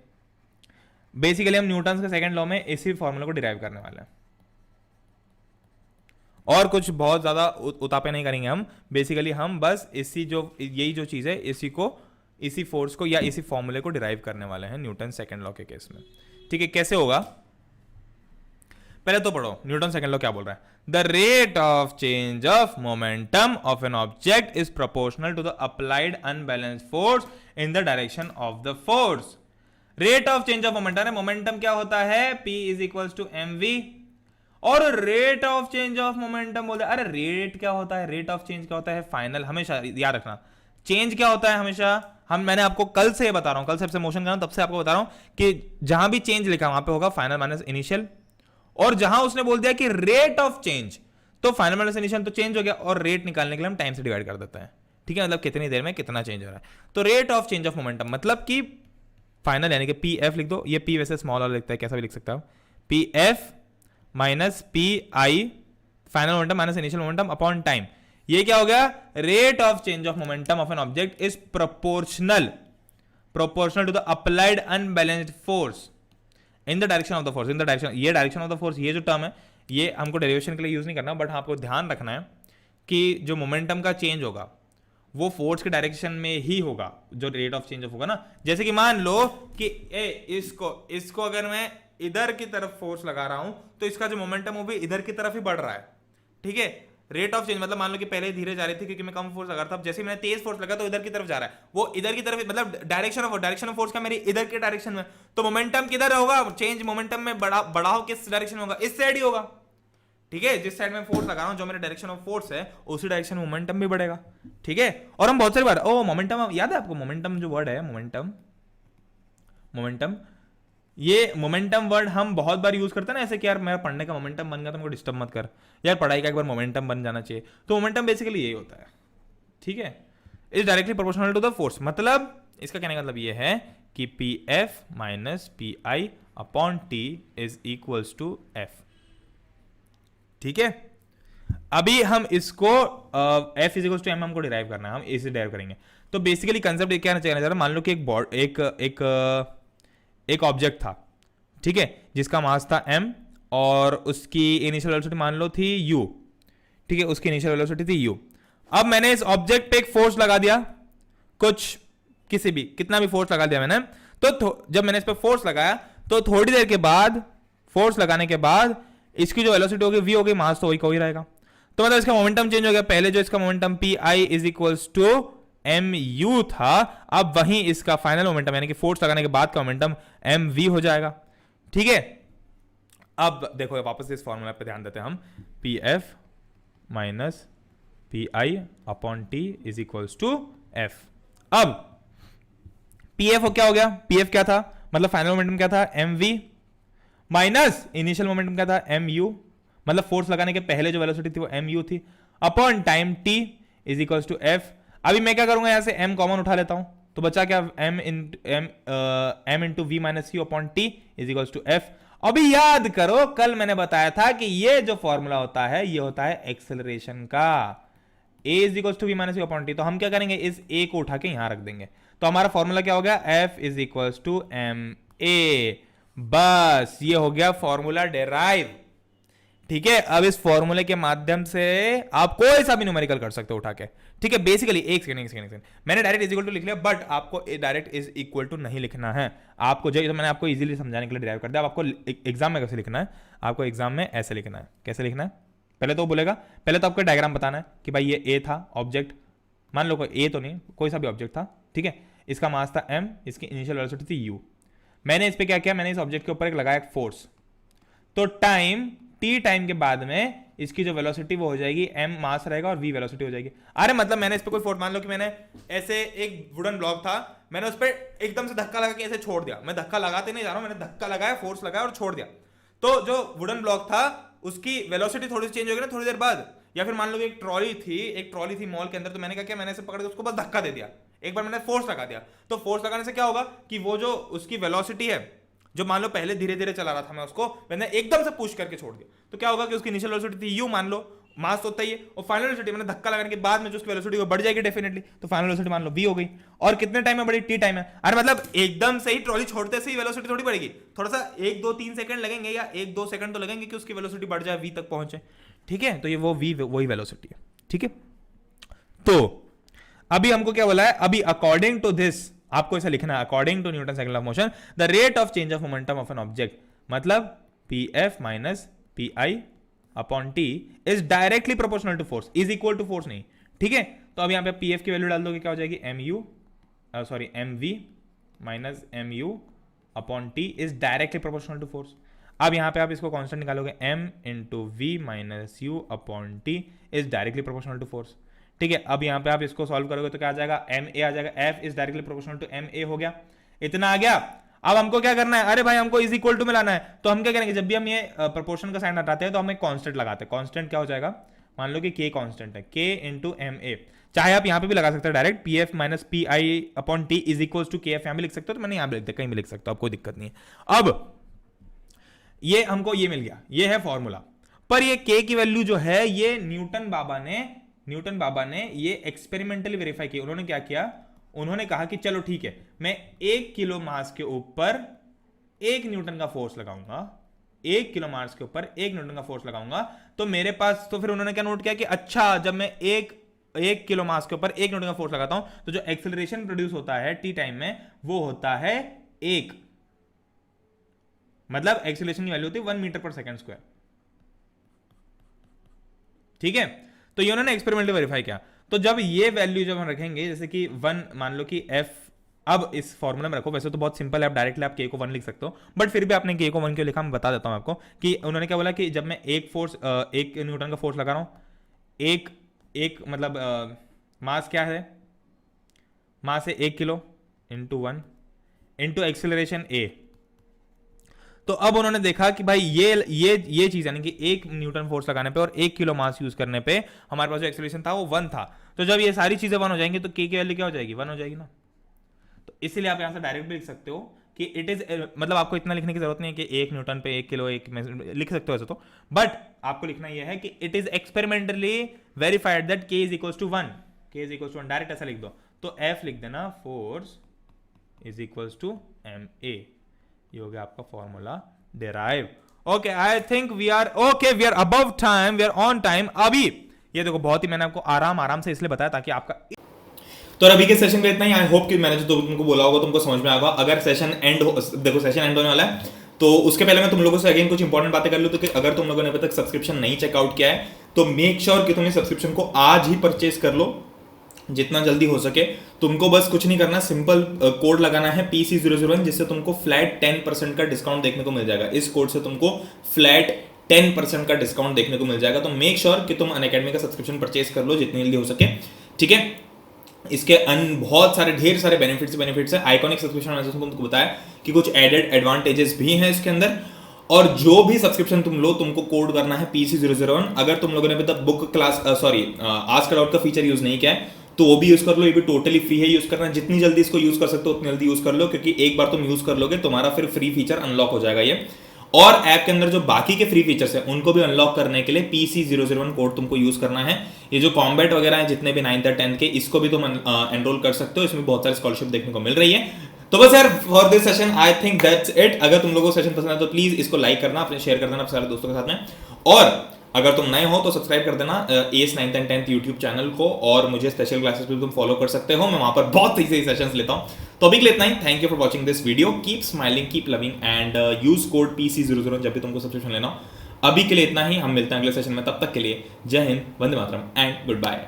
Basically हम न्यूटन के सेकंड लॉ में इसी फॉर्मूला को डिराइव करने वाले हैं, और कुछ बहुत ज्यादा उतापे नहीं करेंगे हम। बेसिकली हम बस इसी जो यही जो चीज है इसी को, इसी फोर्स को या इसी फॉर्मूले को डिराइव करने वाले हैं न्यूटन सेकंड लॉ के केस में, ठीक है। कैसे होगा पहले तो पढ़ो, न्यूटन सेकंड लॉ क्या बोल रहा है, the rate of change of momentum of an object is proportional to the applied unbalanced force in the direction of the force. Rate of change of momentum है, मोमेंटम क्या होता है P is equal to mv, और rate of change of momentum बोलते हैं, अरे rate क्या होता है, रेट ऑफ चेंज क्या होता है फाइनल, हमेशा याद रखना। चेंज क्या होता है हमेशा, मैंने आपको कल से बता रहा हूं, कल से मोशन कर रहा हूं तब से आपको बता रहा हूं कि जहां भी चेंज लिखा वहां पे होगा फाइनल माइनस इनिशियल, और जहां उसने बोल दिया कि रेट ऑफ चेंज, तो फाइनल माइनस इनिशियल तो चेंज हो गया, और रेट निकालने के लिए हम टाइम से डिवाइड कर देते हैं, ठीक है। मतलब कितनी देर में कितना चेंज हो रहा है। तो rate of change of momentum मतलब कि फाइनल यानी कि पी एफ लिख दो, ये पी वैसे स्मॉल वाला लिखता है, कैसा भी लिख सकता हो, p f minus p i final momentum minus initial momentum upon time. ये क्या हो गया, rate of change of momentum of an object is proportional to the applied unbalanced force in the direction of the force, in the direction, ये direction of the force, ये जो term है ये हमको डेरिवेशन के लिए यूज नहीं करना, बट आपको ध्यान रखना है कि जो मोमेंटम का चेंज होगा वो फोर्स के डायरेक्शन में ही होगा, जो रेट ऑफ चेंज ऑफ होगा ना। जैसे कि मान लो कि इसको अगर मैं इधर की तरफ फोर्स लगा रहा हूं, तो इसका जो मोमेंटम वो भी इधर की तरफ ही बढ़ रहा है, ठीक है। रेट ऑफ चेंज मतलब मान लो कि पहले धीरे जा रही थी क्योंकि मैं कम फोर्स लगा रहा था, जैसे मैंने तेज फोर्स लगा तो इधर की तरफ जा रहा है, वो इधर की तरफ, मतलब डायरेक्शन ऑफ फोर्स का मेरी इधर के डायरेक्शन में, तो मोमेंटम किधर होगा, चेंज मोमेंटम में बढ़ाव किस डायरेक्शन में होगा, इस साइड ही होगा, ठीक है। जिस साइड में फोर्स लगा रहा हूं, जो मेरे डायरेक्शन ऑफ फोर्स है, उसी डायरेक्शन में मोमेंटम भी बढ़ेगा, ठीक है। और हम बहुत सारी बार मोमेंटम याद है आपको, मोमेंटम जो वर्ड है मोमेंटम, ये मोमेंटम वर्ड हम बहुत बार यूज करते हैं ना, ऐसे कि यार मेरा पढ़ने का मोमेंटम बन गया तो मुझको डिस्टर्ब मत कर, यार पढ़ाई का एक बार मोमेंटम बन जाना चाहिए। तो मोमेंटम बेसिकली यही होता है, ठीक है, is directly proportional to the force. मतलब इसका कहने का मतलब ये है कि p f minus p i upon t is equals to f, ठीक है। अभी हम इसको f is equals to m हमको डिराइव करना है, हम इसे डिराइव करेंगे। तो बेसिकली कंसेप्ट क्या कहना चाह रहा है, मान लो कि एक ऑब्जेक्ट था, ठीक है, जिसका मास था m और उसकी इनिशियल वेलोसिटी मान लो थी u, ठीक है, उसकी इनिशियल वेलोसिटी थी u। अब मैंने इस ऑब्जेक्ट पे एक फोर्स लगा दिया, कितना भी फोर्स लगा दिया मैंने, तो जब मैंने इस पे फोर्स लगाया तो थोड़ी देर के बाद, फोर्स लगाने के बाद इसकी जो वेलोसिटी होगी v होगी, मास तो वही को ही रहेगा। तो मतलब इसका मोमेंटम चेंज हो गया, पहले जो इसका momentum p i is equals to m u था, अब वहीं इसका फाइनल मोमेंटम यानी कि फोर्स लगाने के बाद का मोमेंटम एम वी हो जाएगा, ठीक है। अब देखो वापस इस फॉर्मूला पे ध्यान देते हैं हम, p f minus p i upon t is equals to f. अब पी एफ क्या हो गया, पी एफ क्या था, मतलब फाइनल मोमेंटम क्या था m v, minus initial momentum क्या था एम यू, मतलब फोर्स लगाने के पहले जो वेलोसिटी थी वो एम यू थी, upon time t is equals to f. अभी मैं क्या करूंगा, यहां से m कॉमन उठा लेता हूं, तो बचा क्या, m into v minus u upon t is equal to f. अभी याद करो कल मैंने बताया था कि ये जो फॉर्मूला होता है ये होता है एक्सेलरेशन का, a is equal to v minus u upon t. तो हम क्या करेंगे, इस a को उठा के यहां रख देंगे, तो हमारा फॉर्मूला क्या हो गया, f is equal to m a. बस ये हो गया फॉर्मूला डेराइव। ठीक है, अब इस फॉर्मूले के माध्यम से आप कोई सा भी न्यूमेरिकल कर सकते हो उठा के। ठीक है, बेसिकली एक सेकंड मैंने डायरेक्ट इज इक्वल टू लिख लिया, बट आपको डायरेक्ट इज इक्वल टू नहीं लिखना है। आपको जो मैंने आपको इजीली समझाने के लिए डिराइव कर दिया, अब आपको एग्जाम में कैसे लिखना है, आपको एग्जाम में ऐसे लिखना है। कैसे लिखना है, पहले तो बोलेगा, पहले तो आपको डायग्राम बताना है कि भाई ये ए था ऑब्जेक्ट, मान लो कोई ए तो नहीं, कोई सा भी ऑब्जेक्ट था। ठीक है, इसका मास था m, इसकी इनिशियल वेलोसिटी थी u। मैंने इस पे क्या किया, मैंने इस ऑब्जेक्ट के ऊपर एक लगाया फोर्स, तो टाइम t टाइम के बाद में इसकी जो वेलोसिटी वो हो जाएगी m मास रहेगा और v वेलोसिटी हो जाएगी। अरे मतलब मैंने इस पे कोई फोर्स, मान लो कि मैंने ऐसे एक वुडन ब्लॉक था, मैंने उस पर एकदम से धक्का लगा के ऐसे छोड़ दिया, मैं धक्का लगाते नहीं जा रहा हूं, मैंने धक्का लगाया, फोर्स लगाया और छोड़ दिया, तो जो वुडन ब्लॉक था उसकी वेलोसिटी थोड़ी सी चेंज होगी ना थोड़ी देर बाद। या फिर मान लो एक ट्रॉली थी मॉल के अंदर, तो मैंने क्या किया, मैंने इसे पकड़ के उसको बस धक्का दे दिया, एक बार मैंने फोर्स लगा दिया, तो फोर्स लगाने से क्या होगा कि वो जो उसकी वेलोसिटी है, जो मान लो पहले धीरे धीरे चला रहा था मैं उसको, मैंने एकदम से पुश करके छोड़ दिया, तो क्या होगा कि उसकी इनिशियल वेलोसिटी थी u, मान लो मास तो होता ही है, और फाइनल वेलोसिटी मैंने धक्का लगाने के बाद में जो उसकी वेलोसिटी वो बढ़ जाएगी डेफिनेटली, तो फाइनल वेलोसिटी मान लो v हो गई। और कितने टाइम में बढ़ी, t टाइम है। अरे मतलब एकदम से ही ट्रॉली छोड़ते से ही वेलोसिटी थोड़ी बढ़ेगी, थोड़ा सा 1 2 3 सेकंड लगेंगे, या 1 2 सेकंड तो लगेंगे कि उसकी वेलोसिटी बढ़ जाए, v तक पहुंचे। ठीक है, तो ये वो v वही वेलोसिटी है। ठीक है, तो अभी हमको क्या बोला है, अभी अकॉर्डिंग टू दिस आपको ऐसा लिखना है, according to Newton cycle of motion the rate of change of momentum of an object, मतलब pf minus pi upon t is directly proportional to force, is equal to force नहीं। ठीक है, तो अब यहां पे pf की वैल्यू डाल दोगे, क्या हो जाएगी, mv minus mu upon t is directly proportional to force. अब यहां पे आप इसको कांस्टेंट निकालोगे, m into v minus u upon t is directly proportional to force. ठीक है, अब यहां पे आप इसको सॉल्व करोगे तो क्या आ जाएगा, ma आ जाएगा, f is directly proportional to ma हो गया, इतना आ गया। अब हमको क्या करना है, अरे भाई हमको इज इक्वल टू में लाना है, तो हम क्या करेंगे, जब भी हम ये प्रोपोर्शन का साइन हटाते हैं तो हम एक कांस्टेंट लगाते हैं। कांस्टेंट क्या हो जाएगा, मान लो कि k कांस्टेंट है, k इंटू ma, चाहे आप यहां पे भी लगा सकते हैं direct, pf minus pi upon t is equal to kf, यहां भी लिख सकते हो, तो मैंने यहां भी लिख दिया, कहीं भी लिख सकता हूं, कोई दिक्कत नहीं है। अब ये हमको ये मिल गया, ये है फॉर्मूला, पर ये k की वैल्यू जो है ये न्यूटन बाबा ने ये एक्सपेरिमेंटली वेरीफाई किया। उन्होंने क्या किया, उन्होंने कहा कि चलो ठीक है, मैं 1 किलो मास के ऊपर 1 न्यूटन का फोर्स लगाऊंगा, 1 किलो मास के ऊपर 1 न्यूटन का फोर्स लगाऊंगा, तो मेरे पास, तो फिर उन्होंने क्या नोट किया कि अच्छा, जब मैं एक किलो मास के ऊपर 1 न्यूटन का फोर्स लगाता हूं तो जो एक्सेलरेशन प्रोड्यूस होता है टी टाइम में वो होता है 1, मतलब एक्सेलरेशन की वैल्यू होती है 1 मीटर पर सेकंड स्क्वायर। ठीक है, तो ये उन्होंने एक्सपेरिमेंटली वेरीफाई किया। तो जब ये वैल्यू जब हम रखेंगे, जैसे कि 1 मान लो कि f, अब इस फॉर्मूला में रखो, वैसे तो बहुत सिंपल है, आप डायरेक्टली आप k को 1 लिख सकते हो, बट फिर भी आपने k को 1 क्यों लिखा मैं बता देता हूं आपको, कि उन्होंने क्या बोला कि जब मैं एक न्यूटन का फोर्स लगा रहा हूं, एक मतलब मास क्या है, मास है 1 kilo into 1 into acceleration a। तो अब उन्होंने देखा कि भाई ये चीज, यानी कि 1 न्यूटन फोर्स लगाने पे और 1 किलो मास यूज करने पे हमारे पास जो एक्सेलरेशन था वो 1 था। तो जब ये सारी चीजें 1 हो जाएंगी तो k की वैल्यू क्या हो जाएगी, 1 हो जाएगी ना। तो इसीलिए आप यहां से डायरेक्ट भी लिख सकते हो कि इट इज, मतलब आपको इतना लिखने की जरूरत नहीं है कि 1 न्यूटन पे 1 किलो, 1 में लिख सकते हो ऐसे तो, बट आपको लिखना यह है कि it is experimentally verified that k is equal to 1, k is equal to 1, direct ऐसा लिख दो। तो f लिख देना, force is equal to ma, ये हो गया आपका formula derive. Okay, I think we are above time, we are on time. अभी ये देखो, बहुत ही मैंने आपको आराम से इसलिए बताया ताकि आपका, तो अभी के सेशन पे इतना ही। आई होप कि मैंने जो तुमको बोला होगा तुमको समझ में आएगा। अगर सेशन एंड देखो सेशन एंड होने वाला है, तो उसके पहले मैं तुम लोगों से अगेन कुछ इंपॉर्टेंट बातें कर लूं। तो कि अगर तुम लोगों ने अभी तक सब्सक्रिप्शन नहीं चेकआउट किया है तो मेक श्योर कि तुम इस सब्सक्रिप्शन को आज ही परचेज कर लो, जितना जल्दी हो सके। तुमको बस कुछ नहीं करना, सिंपल कोड लगाना है PC001, जिससे तुमको फ्लैट 10% का डिस्काउंट देखने को मिल जाएगा। इस कोड से तुमको फ्लैट 10% का डिस्काउंट देखने को मिल जाएगा। तो मेक श्योर कि तुम अनअकैडमी का सब्सक्रिप्शन परचेज कर लो जितनी जल्दी हो सके, ठीक है। इसके बहुत सारे ढेर सारे बेनिफिट्स है। आइकॉनिक सब्सक्रिप्शन मैंने तुमको बताया कि कुछ एडेड एडवांटेजेस भी हैं इसके अंदर। और जो भी सब्सक्रिप्शन तुम लो, तुमको कोड करना है PC001। अगर तुम लोगों ने अभी तक बुक क्लास आस्क अलाउड का फीचर यूज नहीं किया है तो वो भी यूज कर लो, ये भी टोटली फ्री है यूज करना। जितनी जल्दी इसको यूज कर सकते हो उतनी जल्दी यूज कर लो, क्योंकि एक बार तुम यूज कर लोगे तुम्हारा फिर फ्री फीचर अनलॉक हो जाएगा ये। और ऐप के अंदर जो बाकी के फ्री फीचर्स हैं उनको भी अनलॉक करने के लिए PC001 कोड तुमको यूज करना है। ये जो कॉम्बैट वगैरह है जितने भी 9th और 10th के, इसको भी तुम एनरोल कर सकते हो, इसमें बहुत सारी स्कॉलरशिप देखने को मिल रही है। तो बस यार for this session I think that's it. अगर तुम लोगों को सेशन पसंद है तो प्लीज इसको लाइक करना, अपने शेयर कर देना अपने सारे दोस्तों के साथ में, और अगर तुम नए हो तो सब्सक्राइब कर देना S 9th and 10th YouTube channel को, और मुझे स्पेशल क्लासेस पे तुम फॉलो कर सकते हो, मैं वहां पर बहुत सही सही सेशंस लेता हूं। तो अभी के लिए इतना ही। Thank you for watching this video, keep smiling, keep loving and use code PC00 जब भी तुमको सब्सक्रिप्शन लेना हो। अभी के लिए इतना ही, हम मिलते हैं अगले सेशन में, तब तक के लिए जय Hind, Vande Mataram and good bye.